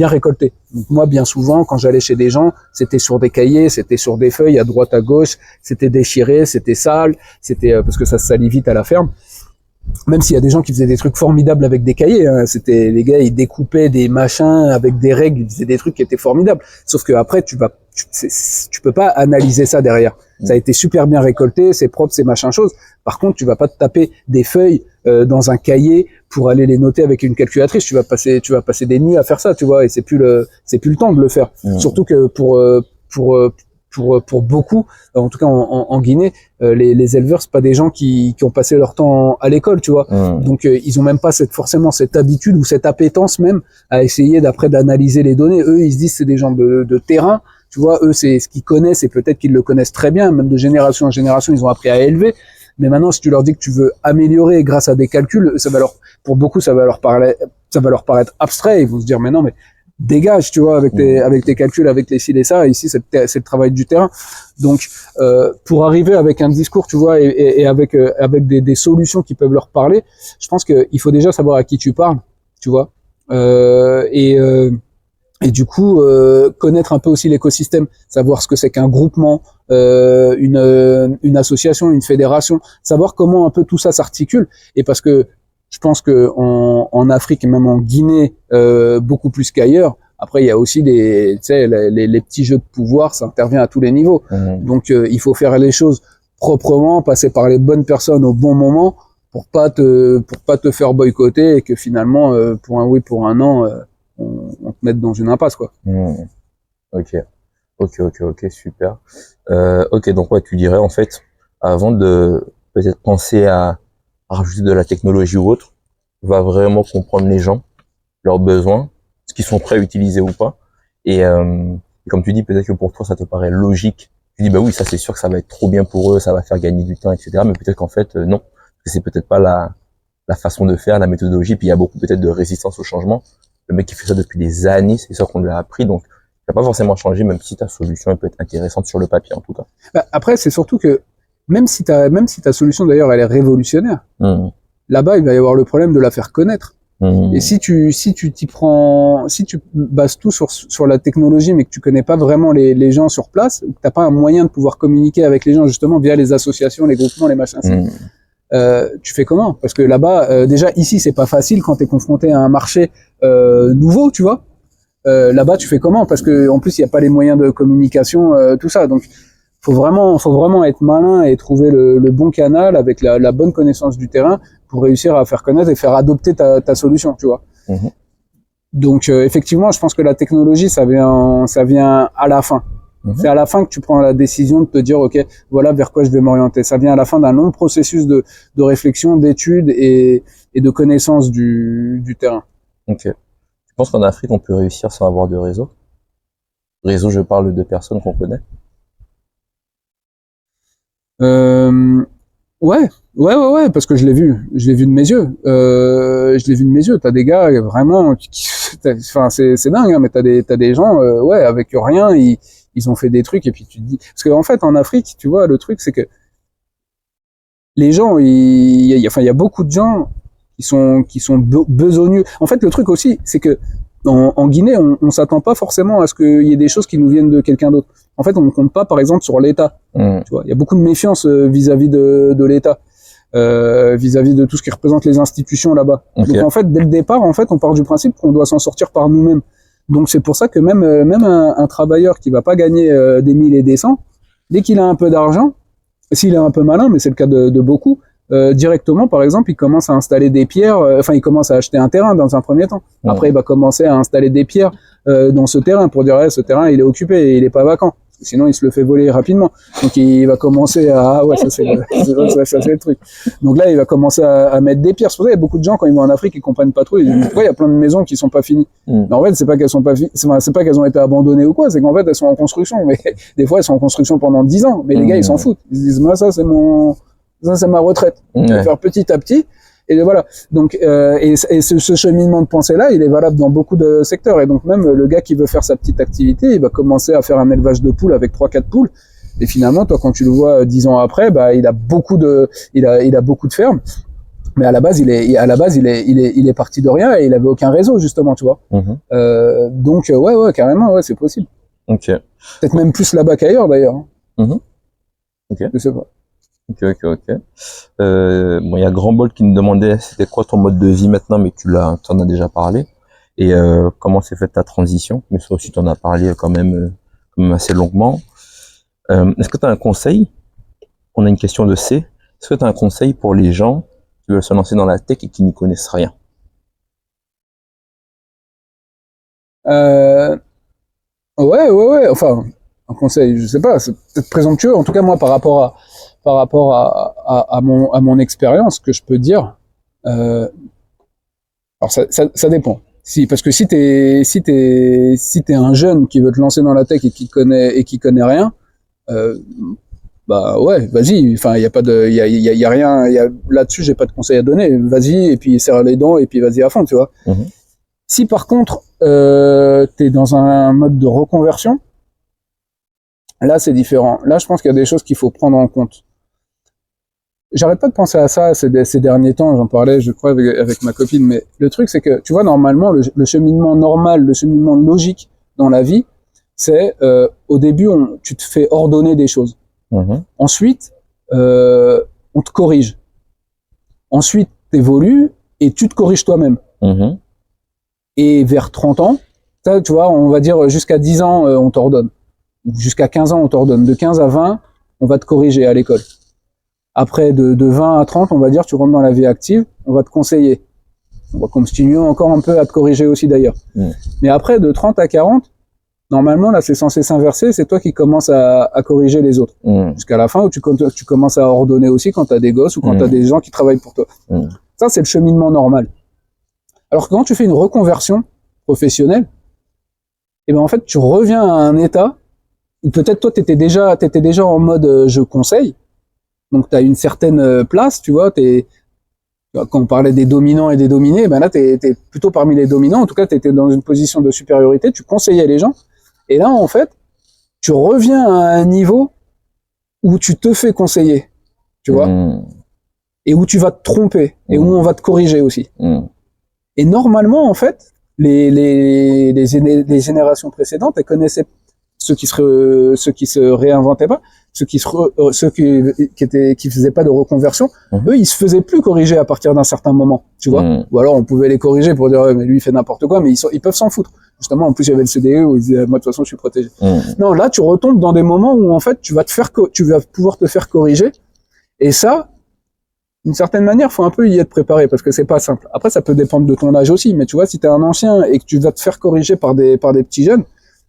récolter. Donc moi bien souvent quand j'allais chez des gens, c'était sur des cahiers, c'était sur des feuilles à droite à gauche, c'était déchiré, c'était sale, c'était parce que ça se salit vite à la ferme. Même s'il y a des gens qui faisaient des trucs formidables avec des cahiers, hein. C'était les gars, ils découpaient des machins avec des règles, ils faisaient des trucs qui étaient formidables. Sauf que après, tu peux pas analyser ça derrière. Ça a été super bien récolté, c'est propre, c'est machin chose. Par contre, tu vas pas te taper des feuilles dans un cahier pour aller les noter avec une calculatrice. Tu vas passer des nuits à faire ça, tu vois, et c'est plus le temps de le faire. Surtout que pour beaucoup, en tout cas en Guinée, les éleveurs c'est pas des gens qui ont passé leur temps à l'école, tu vois. Donc ils ont même pas forcément cette habitude ou cette appétence même à essayer d'analyser les données. Eux ils se disent c'est des gens de terrain, tu vois. Eux c'est ce qu'ils connaissent et peut-être qu'ils le connaissent très bien, même de génération en génération ils ont appris à élever. Mais maintenant si tu leur dis que tu veux améliorer grâce à des calculs, pour beaucoup ça va leur paraître abstrait. Ils vont se dire mais non mais dégage, tu vois, avec tes calculs, avec les ci et ça. Ici, c'est le travail du terrain. Donc, pour arriver avec un discours, tu vois, et avec des solutions qui peuvent leur parler, je pense qu'il faut déjà savoir à qui tu parles, tu vois, et du coup connaître un peu aussi l'écosystème, savoir ce que c'est qu'un groupement, une association, une fédération, savoir comment un peu tout ça s'articule. Et parce que je pense que en Afrique et même en Guinée, beaucoup plus qu'ailleurs. Après, il y a aussi les petits jeux de pouvoir, ça intervient à tous les niveaux. Donc, il faut faire les choses proprement, passer par les bonnes personnes au bon moment pour pas te faire boycotter et que finalement, pour un oui, pour un non, on te mette dans une impasse, quoi. Ok, super. Ok, donc ouais, tu dirais en fait, avant de peut-être penser à rajouter de la technologie ou autre, va vraiment comprendre les gens, leurs besoins, ce qu'ils sont prêts à utiliser ou pas. Et comme tu dis, peut-être que pour toi, ça te paraît logique. Tu dis, bah oui, ça c'est sûr que ça va être trop bien pour eux, ça va faire gagner du temps, etc. Mais peut-être qu'en fait, non. C'est peut-être pas la façon de faire, la méthodologie. Puis il y a beaucoup peut-être de résistance au changement. Le mec qui fait ça depuis des années, c'est ça qu'on lui a appris. Donc, ça n'a pas forcément changé, même si ta solution elle peut être intéressante sur le papier, en tout cas. Bah, après, c'est surtout que même si ta solution d'ailleurs elle est révolutionnaire, là-bas il va y avoir le problème de la faire connaître. Et si tu bases tout sur la technologie mais que tu connais pas vraiment les gens sur place, ou que t'as pas un moyen de pouvoir communiquer avec les gens justement via les associations, les groupements, les machins, tu fais comment? Parce que là-bas, déjà ici c'est pas facile quand t'es confronté à un marché nouveau, tu vois. Là-bas tu fais comment? Parce que en plus il y a pas les moyens de communication, tout ça. Donc faut vraiment être malin et trouver le bon canal avec la bonne connaissance du terrain pour réussir à faire connaître et faire adopter ta solution, tu vois. Donc effectivement, je pense que la technologie ça vient à la fin. C'est à la fin que tu prends la décision de te dire ok, voilà vers quoi je vais m'orienter. Ça vient à la fin d'un long processus de réflexion, d'études et de connaissance du terrain. Ok. Tu penses qu'en Afrique on peut réussir sans avoir de réseau? Réseau, je parle de personnes qu'on connaît. Ouais, parce que je l'ai vu de mes yeux. T'as des gars vraiment, enfin c'est dingue, hein, mais t'as des gens, avec rien, ils ont fait des trucs et puis tu te dis, parce qu'en fait en Afrique, tu vois, le truc c'est que les gens, il y a beaucoup de gens qui sont besogneux. En fait, le truc aussi, c'est que en Guinée, on s'attend pas forcément à ce qu'il y ait des choses qui nous viennent de quelqu'un d'autre. En fait, on ne compte pas, par exemple, sur l'État. Tu vois, il y a beaucoup de méfiance vis-à-vis de l'État, vis-à-vis de tout ce qui représente les institutions là-bas. Donc en fait, dès le départ, en fait, on part du principe qu'on doit s'en sortir par nous-mêmes. Donc c'est pour ça que même un travailleur qui va pas gagner des 1000 et des 100, dès qu'il a un peu d'argent, s'il est un peu malin, mais c'est le cas de beaucoup, directement, par exemple, il commence à installer des pierres, il commence à acheter un terrain dans un premier temps. Après, il va commencer à installer des pierres dans ce terrain pour dire, ce terrain, il est occupé, il est pas vacant. Sinon, il se le fait voler rapidement. Donc, il va commencer à, ça c'est le truc. Donc là, il va commencer à mettre des pierres. C'est pour ça qu'il y a beaucoup de gens, quand ils vont en Afrique, ils comprennent pas trop. Ils disent, pourquoi il y a plein de maisons qui sont pas finies? Mais en fait, c'est pas qu'elles sont pas finies, c'est pas qu'elles ont été abandonnées ou quoi, c'est qu'en fait, elles sont en construction. Mais des fois, elles sont en construction pendant 10 ans. Mais les gars, ils s'en foutent. Ils se disent, moi, ça, c'est ma retraite. Je vais faire petit à petit. Et voilà. Donc, et ce cheminement de pensée-là, il est valable dans beaucoup de secteurs. Et donc, même le gars qui veut faire sa petite activité, il va commencer à faire un élevage de poules avec 3-4 poules. Et finalement, toi, quand tu le vois 10 ans après, bah, il a beaucoup de fermes. Mais à la base, il est parti de rien et il avait aucun réseau, justement, tu vois. Donc, ouais, carrément, ouais, c'est possible. Ok. Peut-être même plus là-bas qu'ailleurs, d'ailleurs. Ok. Je sais pas. Ok. Bon, il y a Grand Bol qui nous demandait c'était quoi ton mode de vie maintenant, mais t'en as déjà parlé. Et comment s'est faite ta transition, mais ça aussi t'en as parlé quand même assez longuement. Est-ce que tu as un conseil? On a une question de C. Est-ce que tu as un conseil pour les gens qui veulent se lancer dans la tech et qui n'y connaissent rien? Ouais. Enfin, un conseil, je sais pas, c'est peut-être présomptueux. En tout cas, moi, par rapport à mon expérience, que je peux dire, alors ça dépend. Parce que si t'es un jeune qui veut te lancer dans la tech et qui connaît rien, bah ouais, vas-y. Enfin, il y a pas de, il y a rien, là-dessus, j'ai pas de conseil à donner. Vas-y et puis serre les dents et puis vas-y à fond, tu vois. Si par contre t'es dans un mode de reconversion, là c'est différent. Là, je pense qu'il y a des choses qu'il faut prendre en compte. J'arrête pas de penser à ça ces derniers temps. J'en parlais, je crois, avec ma copine. Mais le truc, c'est que tu vois, normalement, le cheminement normal, le cheminement logique dans la vie, c'est au début, tu te fais ordonner des choses. Ensuite, on te corrige. Ensuite, t'évolues et tu te corriges toi-même. Et vers 30 ans, ça, tu vois, on va dire jusqu'à 10 ans, on t'ordonne. Jusqu'à 15 ans, on t'ordonne. De 15 à 20, on va te corriger à l'école. Après, de 20 à 30, on va dire, tu rentres dans la vie active, on va te conseiller. On va continuer encore un peu à te corriger aussi d'ailleurs. Mais après, de 30 à 40, normalement, là, c'est censé s'inverser, c'est toi qui commences à corriger les autres. Jusqu'à la fin où tu commences à ordonner aussi quand tu as des gosses ou quand tu as des gens qui travaillent pour toi. Ça, c'est le cheminement normal. Alors que quand tu fais une reconversion professionnelle, et ben en fait, tu reviens à un état où peut-être toi, t'étais déjà en mode je conseille. Donc, tu as une certaine place, tu vois, quand on parlait des dominants et des dominés, ben là, t'es plutôt parmi les dominants. En tout cas, tu étais dans une position de supériorité, tu conseillais les gens. Et là, en fait, tu reviens à un niveau où tu te fais conseiller, tu vois, et où tu vas te tromper, et où on va te corriger aussi. Et normalement, en fait, les générations précédentes, elles connaissaient ceux qui se réinventaient pas, ceux qui faisaient pas de reconversion, eux, ils se faisaient plus corriger à partir d'un certain moment, tu vois. Ou alors, on pouvait les corriger pour dire, mais lui, il fait n'importe quoi, mais ils peuvent s'en foutre. Justement, en plus, il y avait le CDE où ils disaient, moi, de toute façon, je suis protégé. Non, là, tu retombes dans des moments où, en fait, tu vas pouvoir te faire corriger. Et ça, d'une certaine manière, faut un peu y être préparé parce que c'est pas simple. Après, ça peut dépendre de ton âge aussi, mais tu vois, si t'es un ancien et que tu vas te faire corriger par des petits jeunes,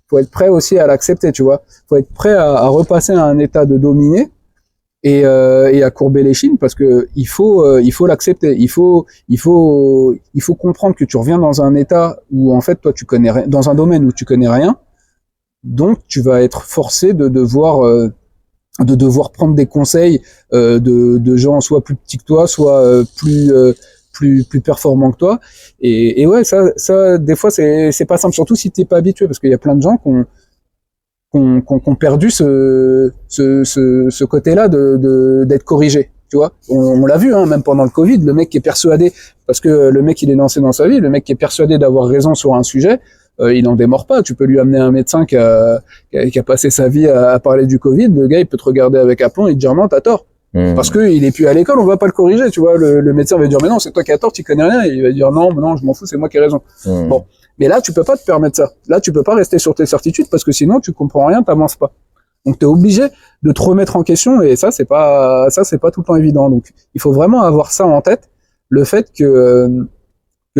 faut être prêt aussi à l'accepter, tu vois. Faut être prêt à repasser à un état de dominé et à courber les chines parce que il faut l'accepter. Il faut comprendre que tu reviens dans un état où en fait toi tu connais rien, dans un domaine où tu connais rien, donc tu vas être forcé de devoir prendre des conseils de gens soit plus petits que toi, soit plus performants que toi. Et ouais, ça des fois c'est pas simple, surtout si t'es pas habitué, parce qu'il y a plein de gens qui ont perdu ce côté-là d'être corrigé. Tu vois, on l'a vu, hein, même pendant le Covid, le mec qui est persuadé, parce que le mec il est lancé dans sa vie, le mec qui est persuadé d'avoir raison sur un sujet, il n'en démord pas. Tu peux lui amener un médecin qui a passé sa vie à parler du Covid, le gars il peut te regarder avec aplomb et te dire non, t'as tort. Parce que il est plus à l'école, on va pas le corriger, tu vois. Le médecin va dire mais non, c'est toi qui as tort, tu connais rien. Et il va dire non, je m'en fous, c'est moi qui ai raison. Bon, mais là tu peux pas te permettre ça. Là tu peux pas rester sur tes certitudes parce que sinon tu comprends rien, t'avances pas. Donc t'es obligé de te remettre en question et ça c'est pas tout le temps évident. Donc il faut vraiment avoir ça en tête, le fait que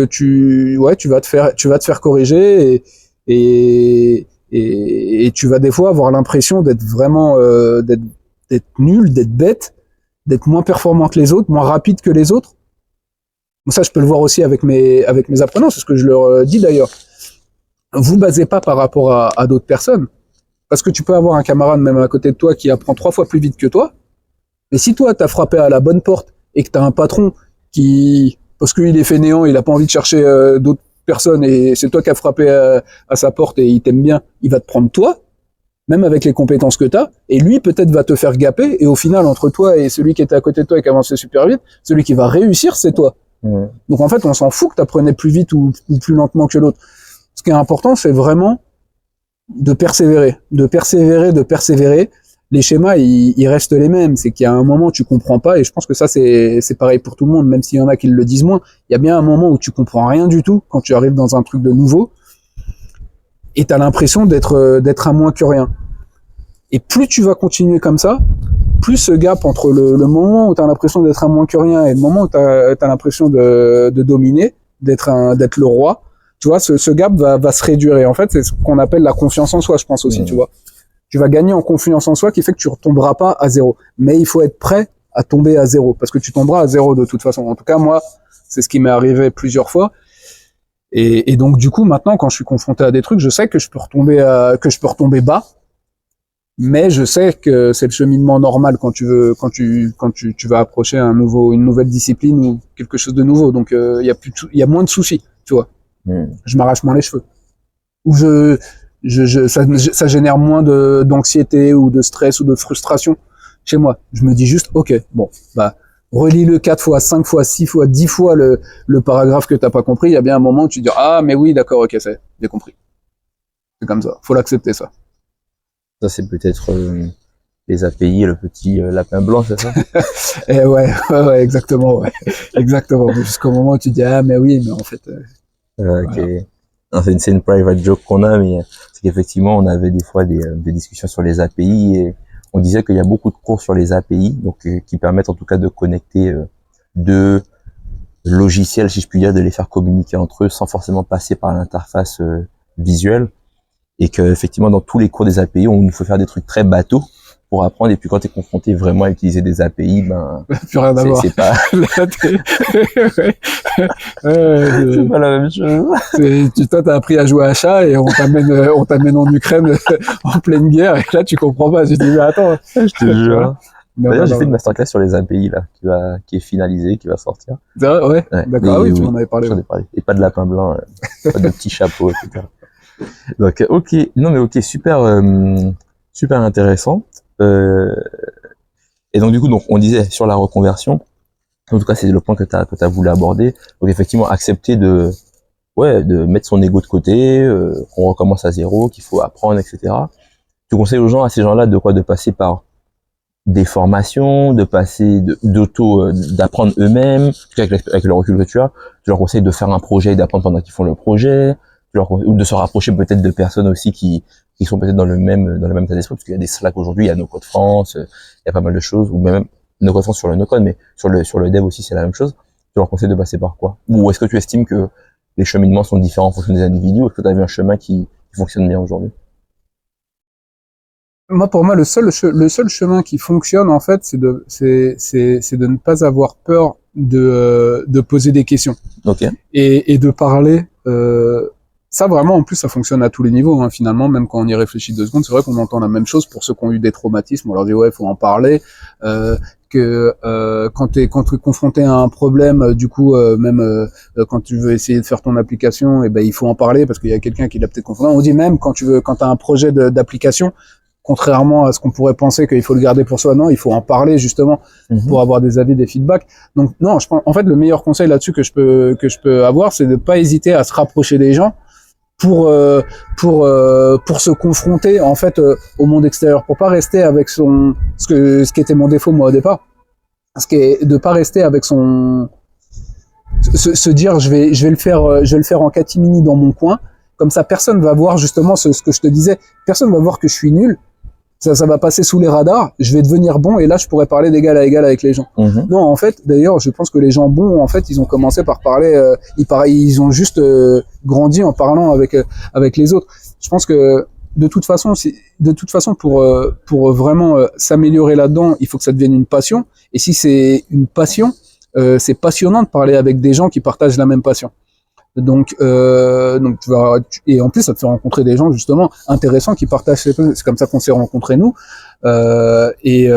tu vas te faire corriger et tu vas des fois avoir l'impression d'être vraiment d'être nul, d'être bête, d'être moins performant que les autres, moins rapide que les autres. Ça, je peux le voir aussi avec mes apprenants, c'est ce que je leur dis d'ailleurs. Vous basez pas par rapport à d'autres personnes, parce que tu peux avoir un camarade même à côté de toi qui apprend 3 fois plus vite que toi, mais si toi t'as frappé à la bonne porte et que t'as un patron parce qu'il est fainéant, il a pas envie de chercher d'autres personnes et c'est toi qui as frappé à sa porte et il t'aime bien, il va te prendre toi, même avec les compétences que t'as, et lui peut-être va te faire gaper, et au final, entre toi et celui qui était à côté de toi et qui avançait super vite, celui qui va réussir, c'est toi. Donc en fait, on s'en fout que t'apprenais plus vite ou plus lentement que l'autre. Ce qui est important, c'est vraiment de persévérer. Les schémas, ils restent les mêmes. C'est qu'il y a un moment où tu comprends pas, et je pense que ça, c'est pareil pour tout le monde, même s'il y en a qui le disent moins. Il y a bien un moment où tu comprends rien du tout quand tu arrives dans un truc de nouveau, et t'as l'impression d'être à moins que rien. Et plus tu vas continuer comme ça, plus ce gap entre le moment où t'as l'impression d'être à moins que rien et le moment où t'as l'impression de dominer, d'être le roi, tu vois, ce gap va se réduire. Et en fait, c'est ce qu'on appelle la confiance en soi, je pense aussi, tu vois. Tu vas gagner en confiance en soi, qui fait que tu retomberas pas à zéro. Mais il faut être prêt à tomber à zéro, parce que tu tomberas à zéro de toute façon. En tout cas, moi, c'est ce qui m'est arrivé plusieurs fois. Et donc, du coup, maintenant, quand je suis confronté à des trucs, je sais que je peux retomber bas, mais je sais que c'est le cheminement normal quand tu vas approcher une nouvelle discipline ou quelque chose de nouveau. Donc, il y a moins de soucis, tu vois. Je m'arrache moins les cheveux. Ou ça génère moins d'anxiété ou de stress ou de frustration chez moi. Je me dis juste, ok, bon, bah, relis-le 4 fois, 5 fois, 6 fois, 10 fois le paragraphe que t'as pas compris. Il y a bien un moment où tu dis, ah, mais oui, d'accord, ok, j'ai compris. C'est comme ça. Faut l'accepter, ça. Ça, c'est peut-être les API, le petit lapin blanc, c'est ça? Et ouais, exactement, ouais. Exactement. Jusqu'au moment où tu dis, ah, mais oui, mais en fait, Ok. voilà. Non, c'est une private joke qu'on a, mais c'est qu'effectivement, on avait des fois des discussions sur les API et on disait qu'il y a beaucoup de cours sur les API, donc qui permettent en tout cas de connecter deux logiciels, si je puis dire, de les faire communiquer entre eux sans forcément passer par l'interface visuelle. Et que effectivement, dans tous les cours des API, on nous fait faire des trucs très bateaux pour apprendre. Et puis quand tu es confronté vraiment à utiliser des API, ben Plus rien à voir. c'est pas c'est pas la même chose. Toi, t'as appris à jouer à chat et on t'amène en Ukraine en pleine guerre et là, tu comprends pas. Tu te dis, mais attends. Je te jure. D'ailleurs, j'ai fait une Non. masterclass sur les API, là, qui est finalisée, qui va sortir. C'est vrai, ouais. D'accord. Ah oui, tu m'en avais parlé. J'en ai parlé. Et pas de lapin blanc, pas de petit chapeau, etc. Donc, ok. Non, mais ok, super intéressant. Et donc, du coup, on disait sur la reconversion. En tout cas, c'est le point que t'as voulu aborder. Donc, effectivement, accepter de mettre son ego de côté, qu'on recommence à zéro, qu'il faut apprendre, etc. Tu conseilles à ces gens-là, de passer par des formations, d'apprendre eux-mêmes, avec le recul que tu as. Tu leur conseilles de faire un projet et d'apprendre pendant qu'ils font le projet, ou de se rapprocher peut-être de personnes aussi qui sont peut-être dans le même état d'esprit, parce qu'il y a des Slack aujourd'hui, il y a No Code France, il y a pas mal de choses, ou même No Code France sur le No Code, mais sur le dev aussi c'est la même chose. Tu leur conseilles de passer par quoi? Ou est-ce que tu estimes que les cheminements sont différents en fonction des individus, ou est-ce que tu as vu un chemin qui fonctionne bien aujourd'hui? Moi, pour moi, le seul chemin qui fonctionne, en fait, c'est de ne pas avoir peur de poser des questions. Ok. Et de parler, ça vraiment, en plus, ça fonctionne à tous les niveaux, hein, finalement, même quand on y réfléchit 2 secondes, c'est vrai qu'on entend la même chose pour ceux qui ont eu des traumatismes, on leur dit, ouais, faut en parler, quand t'es confronté à un problème, du coup, quand tu veux essayer de faire ton application, et ben, il faut en parler parce qu'il y a quelqu'un qui l'a peut-être confronté. On dit même, quand t'as un projet d'application, contrairement à ce qu'on pourrait penser qu'il faut le garder pour soi, non, il faut en parler justement pour avoir des avis, des feedbacks. Donc non, je pense, en fait, le meilleur conseil là-dessus que je peux avoir, c'est de pas hésiter à se rapprocher des gens pour se confronter en fait au monde extérieur, pour pas rester avec ce qui était mon défaut moi au départ, de pas rester avec se dire je vais le faire en catimini dans mon coin, comme ça personne va voir justement ce que je te disais, personne va voir que je suis nul. Ça va passer sous les radars, je vais devenir bon et là je pourrais parler d'égal à égal avec les gens. Non, en fait, d'ailleurs, je pense que les gens bons, en fait, ils ont commencé par parler, ils ont juste grandi en parlant avec les autres. Je pense que de toute façon, pour vraiment s'améliorer là-dedans, il faut que ça devienne une passion. Et si c'est une passion, c'est passionnant de parler avec des gens qui partagent la même passion. Donc et en plus ça te fait rencontrer des gens justement intéressants qui partagent c'est comme ça qu'on s'est rencontrés nous, et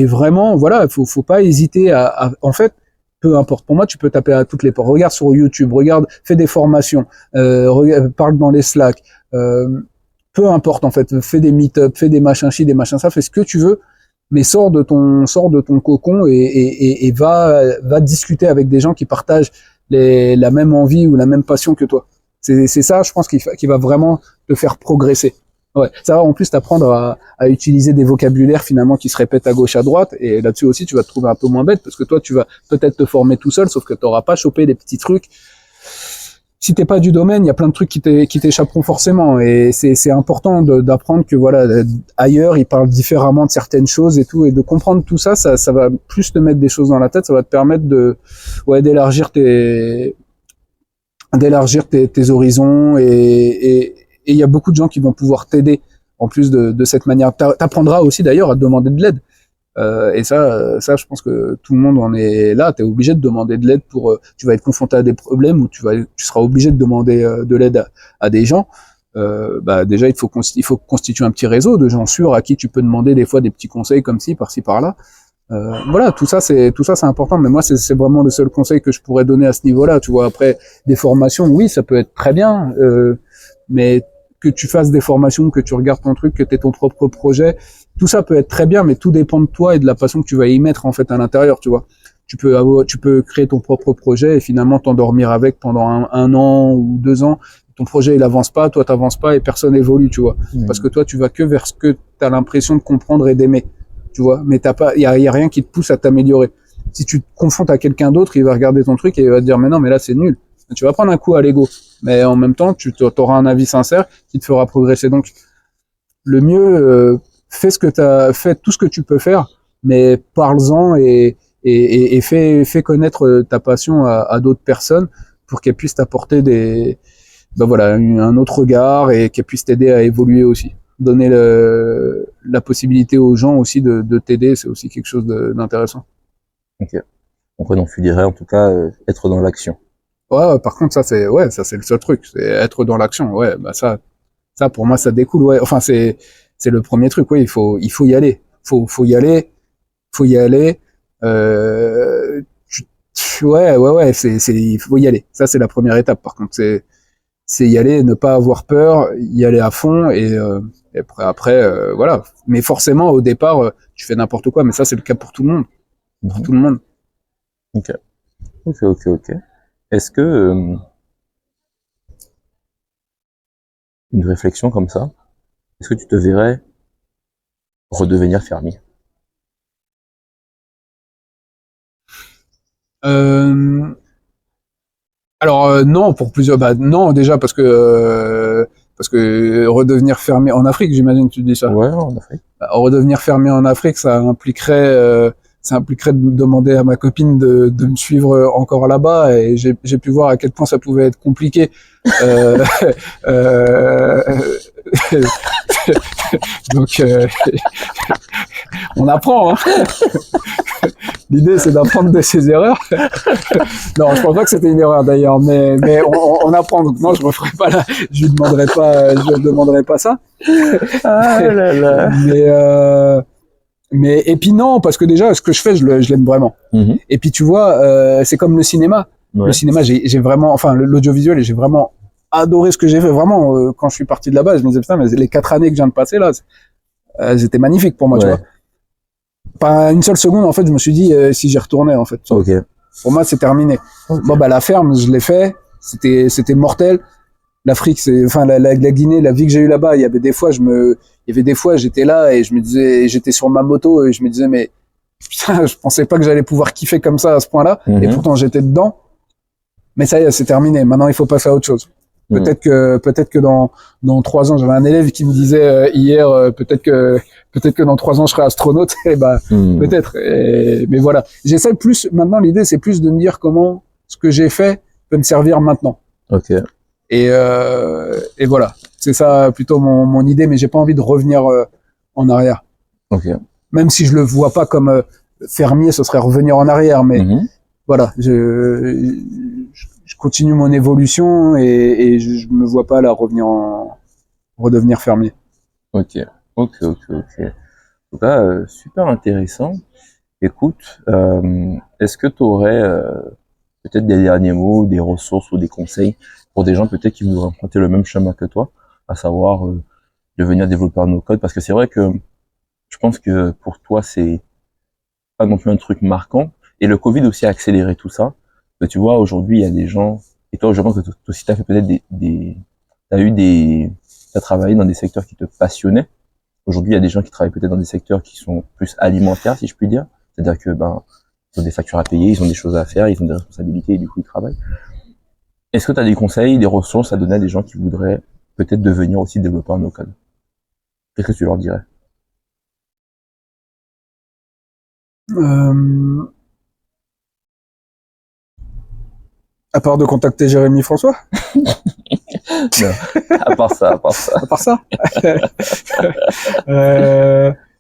vraiment voilà, faut pas hésiter à en fait peu importe. Pour moi, tu peux taper à toutes les portes. Regarde sur YouTube, regarde, fais des formations, parle dans les Slack, peu importe en fait. Fais des meet-up, fais des machins ci, des machins ça, fais ce que tu veux, mais sors de ton cocon et va discuter avec des gens qui partagent la même envie ou la même passion que toi. C'est ça, je pense, qui va vraiment te faire progresser. Ouais, ça va en plus t'apprendre à utiliser des vocabulaires finalement qui se répètent à gauche à droite, et là-dessus aussi tu vas te trouver un peu moins bête parce que toi tu vas peut-être te former tout seul, sauf que t'auras pas chopé des petits trucs. Si t'es pas du domaine, il y a plein de trucs qui t'échapperont forcément, et c'est important d'apprendre que voilà, ailleurs ils parlent différemment de certaines choses et tout, et de comprendre tout ça, ça va plus te mettre des choses dans la tête, ça va te permettre d'élargir tes horizons, et il y a beaucoup de gens qui vont pouvoir t'aider en plus de cette manière. T'apprendras aussi d'ailleurs à demander de l'aide. Et ça, je pense que tout le monde en est là. T'es obligé de demander de l'aide tu vas être confronté à des problèmes où tu seras obligé de demander de l'aide à des gens. Déjà, il faut constituer un petit réseau de gens sûrs à qui tu peux demander des fois des petits conseils comme ci, par-ci, par-là. Voilà, tout ça c'est important, mais moi c'est vraiment le seul conseil que je pourrais donner à ce niveau-là. Tu vois, après des formations, oui, ça peut être très bien, mais que tu fasses des formations, que tu regardes ton truc, que tu aies ton propre projet, tout ça peut être très bien, mais tout dépend de toi et de la passion que tu vas y mettre en fait à l'intérieur, tu vois. Tu peux créer ton propre projet et finalement t'endormir avec pendant un an ou 2 ans. Ton projet il avance pas, toi t'avances pas et personne évolue, tu vois. Parce que toi tu vas que vers ce que t'as l'impression de comprendre et d'aimer, tu vois. Mais il y a rien qui te pousse à t'améliorer. Si tu te confrontes à quelqu'un d'autre, il va regarder ton truc et il va te dire mais non, mais là c'est nul. Tu vas prendre un coup à l'ego, mais en même temps, tu auras un avis sincère qui te fera progresser. Donc, le mieux, fais tout ce que tu peux faire, mais parle-en et fais connaître ta passion à d'autres personnes pour qu'elles puissent t'apporter un autre regard et qu'elles puissent t'aider à évoluer aussi. Donner la possibilité aux gens aussi de t'aider, c'est aussi quelque chose d'intéressant. Ok. Donc tu dirais en tout cas être dans l'action. Ouais, par contre, ça c'est le seul truc, c'est être dans l'action. Ouais, bah ça pour moi ça découle. Ouais, enfin c'est le premier truc. Oui, il faut y aller. Faut y aller. Ouais, il faut y aller. Ça c'est la première étape. Par contre, c'est y aller, ne pas avoir peur, y aller à fond et après voilà. Mais forcément au départ, tu fais n'importe quoi. Mais ça c'est le cas pour tout le monde. Pour tout le monde. Ok. Est-ce que une réflexion comme ça, est-ce que tu te verrais redevenir fermier? Alors non, pour plusieurs. Non, déjà parce que redevenir fermier en Afrique, j'imagine que tu dis ça. Ouais, en Afrique. Redevenir fermier en Afrique, ça impliquerait de demander à ma copine de me suivre encore là-bas, et j'ai pu voir à quel point ça pouvait être compliqué. Donc on apprend, hein. L'idée c'est d'apprendre de ses erreurs. Non, je pense pas que c'était une erreur d'ailleurs, mais on apprend. Donc non, je referai pas là, je lui demanderai pas ça. Ah là là. Mais et puis non, parce que déjà ce que je fais, je l'aime vraiment. Et puis tu vois, c'est comme le cinéma. Ouais. Le cinéma, j'ai vraiment, enfin l'audiovisuel, et j'ai vraiment adoré ce que j'ai fait. Vraiment, quand je suis parti de là-bas, je me disais putain, mais les 4 années que je viens de passer là, c'était magnifique pour moi, tu vois. Pas une seule seconde, en fait, je me suis dit si j'y retournais, en fait. Ok. Pour moi, c'est terminé. Okay. Bon, la ferme, je l'ai fait. C'était mortel. L'Afrique, la Guinée, la vie que j'ai eue là-bas, il y avait des fois, j'étais là et je me disais, j'étais sur ma moto et je me disais, mais putain, je pensais pas que j'allais pouvoir kiffer comme ça à ce point-là. Et pourtant, j'étais dedans. Mais ça y est, c'est terminé. Maintenant, il faut passer à autre chose. Peut-être que dans 3 ans, j'avais un élève qui me disait hier, peut-être que dans 3 ans, je serai astronaute. Et peut-être. Mais voilà. J'essaie plus, maintenant, l'idée, c'est plus de me dire comment ce que j'ai fait peut me servir maintenant. Ok. Et voilà. C'est ça, plutôt mon idée, mais j'ai pas envie de revenir en arrière. Ok. Même si je le vois pas comme fermier, ce serait revenir en arrière, mais voilà. Je continue mon évolution et je me vois pas là redevenir fermier. Ok. En tout cas, super intéressant. écoute, est-ce que tu aurais peut-être des derniers mots, des ressources ou des conseils pour des gens peut-être qui voudraient emprunter le même chemin que toi, à savoir devenir développeur no code? Parce que c'est vrai que je pense que pour toi, c'est pas non plus un truc marquant. Et le Covid aussi a accéléré tout ça. Mais tu vois, aujourd'hui, il y a des gens, et toi, je pense que toi aussi, t'as fait peut-être t'as travaillé dans des secteurs qui te passionnaient. Aujourd'hui, il y a des gens qui travaillent peut-être dans des secteurs qui sont plus alimentaires, si je puis dire. C'est-à-dire que, ils ont des factures à payer, ils ont des choses à faire, ils ont des responsabilités et du coup, ils travaillent. Est-ce que tu as des conseils, des ressources à donner à des gens qui voudraient peut-être devenir aussi développeurs no code? Qu'est-ce que tu leur dirais? À part de contacter Jérémy François? Non, à part ça. À part ça?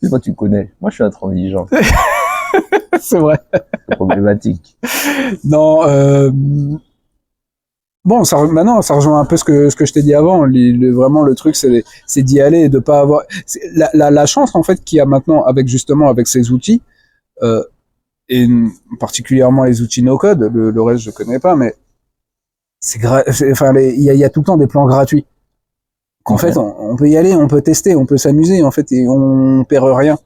Moi, tu connais. Moi, je suis intransigeant. C'est vrai. C'est problématique. Non, bon, maintenant, ça rejoint un peu ce que je t'ai dit avant. Vraiment, le truc, c'est d'y aller et de pas avoir, la chance, en fait, qu'il y a maintenant avec ces outils, et particulièrement les outils no code, le reste, je connais pas, mais il y a tout le temps des plans gratuits. En fait, on peut y aller, on peut tester, on peut s'amuser, en fait, et on perd rien.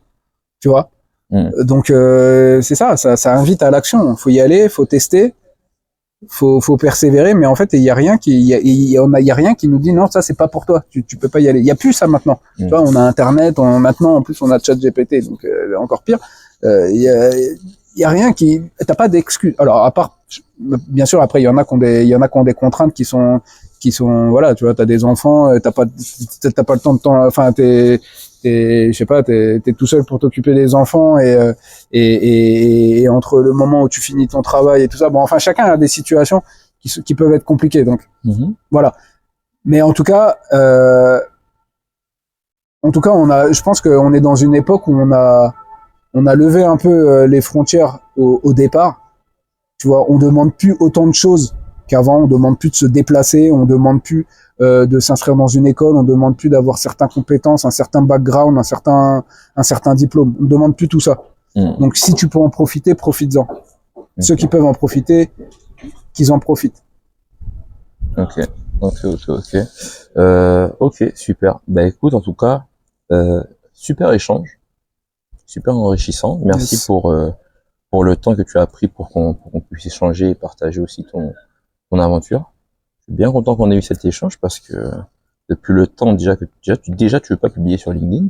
Tu vois? Donc, c'est ça invite à l'action. Faut y aller, faut tester. Faut persévérer, mais en fait, il y a rien qui nous dit non, ça c'est pas pour toi, tu peux pas y aller. Il y a plus ça maintenant. Tu vois, on a Internet, maintenant en plus on a ChatGPT, donc encore pire. Il y a rien t'as pas d'excuses. Alors à part, bien sûr, après il y en a qui ont des contraintes qui sont voilà, tu vois, t'as des enfants, t'as pas le temps enfin je sais pas, t'es tout seul pour t'occuper des enfants et entre le moment où tu finis ton travail et tout ça, bon, enfin, chacun a des situations qui peuvent être compliquées, donc, voilà. Mais en tout cas, je pense qu'on est dans une époque où on a levé un peu les frontières au départ. Tu vois, on demande plus autant de choses qu'avant, on demande plus de se déplacer, on demande plus de s'inscrire dans une école, on demande plus d'avoir certaines compétences, un certain background, un certain diplôme. On demande plus tout ça. Donc si tu peux en profiter, profites-en. Ceux qui peuvent en profiter, qu'ils en profitent. Ok, super. Bah écoute, en tout cas, super échange, super enrichissant. Merci pour le temps que tu as pris pour qu'on puisse échanger et partager aussi ton aventure. Je suis bien content qu'on ait eu cet échange parce que depuis le temps déjà tu veux pas publier sur LinkedIn.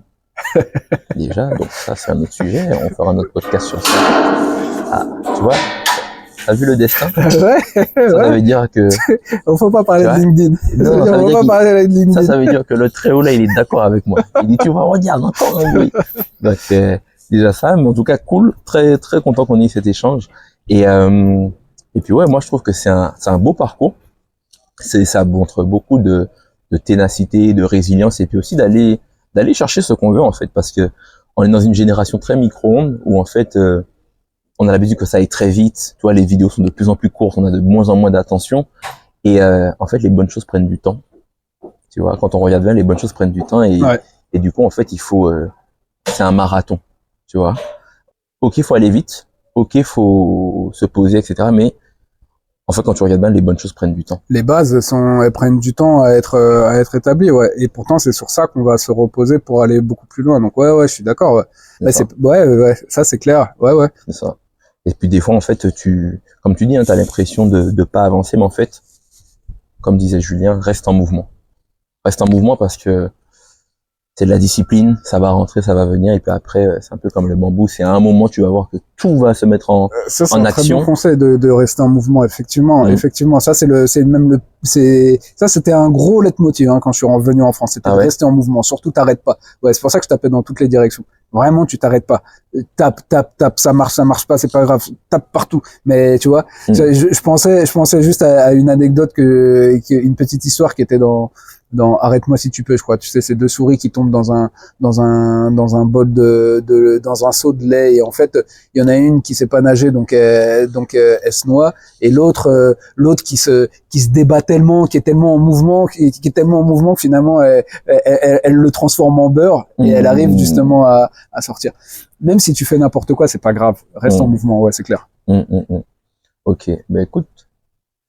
Déjà, donc ça c'est un autre sujet, on fera un autre podcast sur ça. Ah, tu vois, t'as vu le destin? Ouais. Ça veut dire que on faut pas parler de LinkedIn. Non, ça veut dire que le très haut là, il est d'accord avec moi. Il dit tu vois, regarde encore un bruit. Donc déjà ça, mais en tout cas cool, très très content qu'on ait eu cet échange et puis ouais, moi je trouve que c'est un beau parcours. Ça montre beaucoup de ténacité, de résilience et puis aussi d'aller chercher ce qu'on veut en fait, parce que on est dans une génération très micro-ondes où en fait on a l'habitude que ça aille très vite. Tu vois, les vidéos sont de plus en plus courtes, on a de moins en moins d'attention et en fait les bonnes choses prennent du temps. Tu vois, quand on regarde bien, les bonnes choses prennent du temps et du coup en fait il faut c'est un marathon. Tu vois, ok, faut aller vite, ok, faut se poser, etc. Mais en fait, quand tu regardes bien, les bonnes choses prennent du temps. Les bases elles prennent du temps à être établies, ouais. Et pourtant, c'est sur ça qu'on va se reposer pour aller beaucoup plus loin. Donc, ouais, je suis d'accord, ouais. Ça, c'est clair. Ouais. C'est ça. Et puis, des fois, en fait, comme tu dis, hein, t'as l'impression de pas avancer, mais en fait, comme disait Julien, reste en mouvement. Reste en mouvement parce que c'est de la discipline, ça va rentrer, ça va venir, et puis après, c'est un peu comme le bambou, c'est à un moment, tu vas voir que tout va se mettre en action. Ça, c'est un très bon conseil de rester en mouvement, effectivement. Effectivement, ça, ça, c'était un gros leitmotiv, hein, quand je suis revenu en France. C'était de rester en mouvement, surtout t'arrêtes pas. Ouais, c'est pour ça que je tapais dans toutes les directions. Vraiment, tu t'arrêtes pas. Tape, ça marche pas, c'est pas grave. Tape partout. Mais, tu vois, je pensais juste à une anecdote une petite histoire qui était dans dans Arrête-moi si tu peux, je crois. Tu sais, ces deux souris qui tombent dans un bol dans un seau de lait, et en fait, il y en a une qui sait pas nager, donc elle se noie, et l'autre qui se débat tellement, qui est tellement en mouvement, qui est tellement en mouvement que finalement elle le transforme en beurre, et elle arrive justement à sortir. Même si tu fais n'importe quoi, c'est pas grave. Reste en mouvement, ouais, c'est clair. Ok, bah écoute,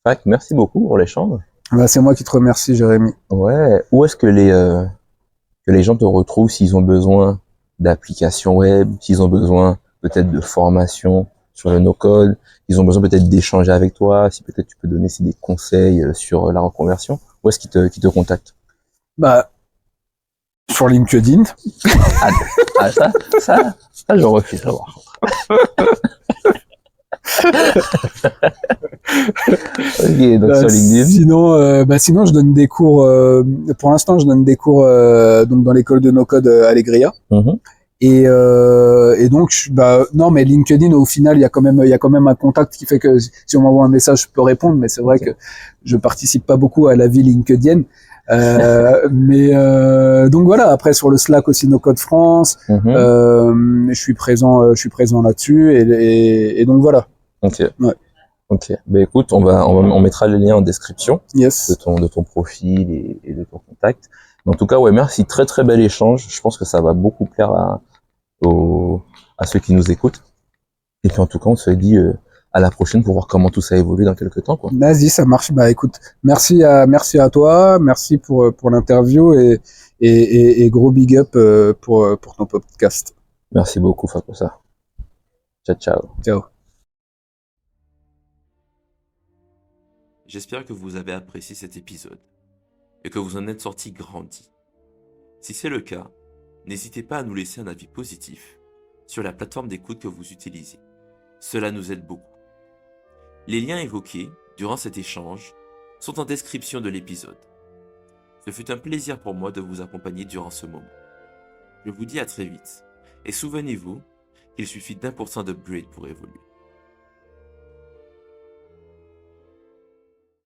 Fac, merci beaucoup pour l'échange. Bah, c'est moi qui te remercie, Jérémy. Ouais, où est-ce que les gens te retrouvent s'ils ont besoin d'applications web, s'ils ont besoin peut-être de formation sur le no-code, ils ont besoin peut-être d'échanger avec toi, si peut-être tu peux donner aussi des conseils sur la reconversion, où est-ce qu'ils te contactent? Bah, sur LinkedIn. Ça, je refuse à voir. Ok, donc sur LinkedIn. Sinon, je donne des cours. Pour l'instant, je donne des cours donc dans l'école de no-code Allegria. Et donc, non, mais LinkedIn, au final, il y a quand même un contact qui fait que si on m'envoie un message, je peux répondre. Mais c'est vrai que je participe pas beaucoup à la vie LinkedIn. Donc voilà. Après, sur le Slack aussi, No Code France, je suis présent là-dessus. Et donc voilà. Ok. Ouais. Ok. Ben écoute, on mettra les liens en description Yes. de ton profil et de ton contact. Mais en tout cas, ouais, merci. Très très bel échange. Je pense que ça va beaucoup plaire à ceux qui nous écoutent. Et puis en tout cas, on se dit à la prochaine pour voir comment tout ça évolue dans quelques temps, quoi. Vas-y, ça marche. Bah écoute, merci à toi, merci pour l'interview et gros big up pour ton podcast. Merci beaucoup, Fakosa. Ciao, ciao. Ciao. J'espère que vous avez apprécié cet épisode et que vous en êtes sortis grandis. Si c'est le cas, n'hésitez pas à nous laisser un avis positif sur la plateforme d'écoute que vous utilisez. Cela nous aide beaucoup. Les liens évoqués durant cet échange sont en description de l'épisode. Ce fut un plaisir pour moi de vous accompagner durant ce moment. Je vous dis à très vite et souvenez-vous qu'il suffit d'1% d'upgrade pour évoluer.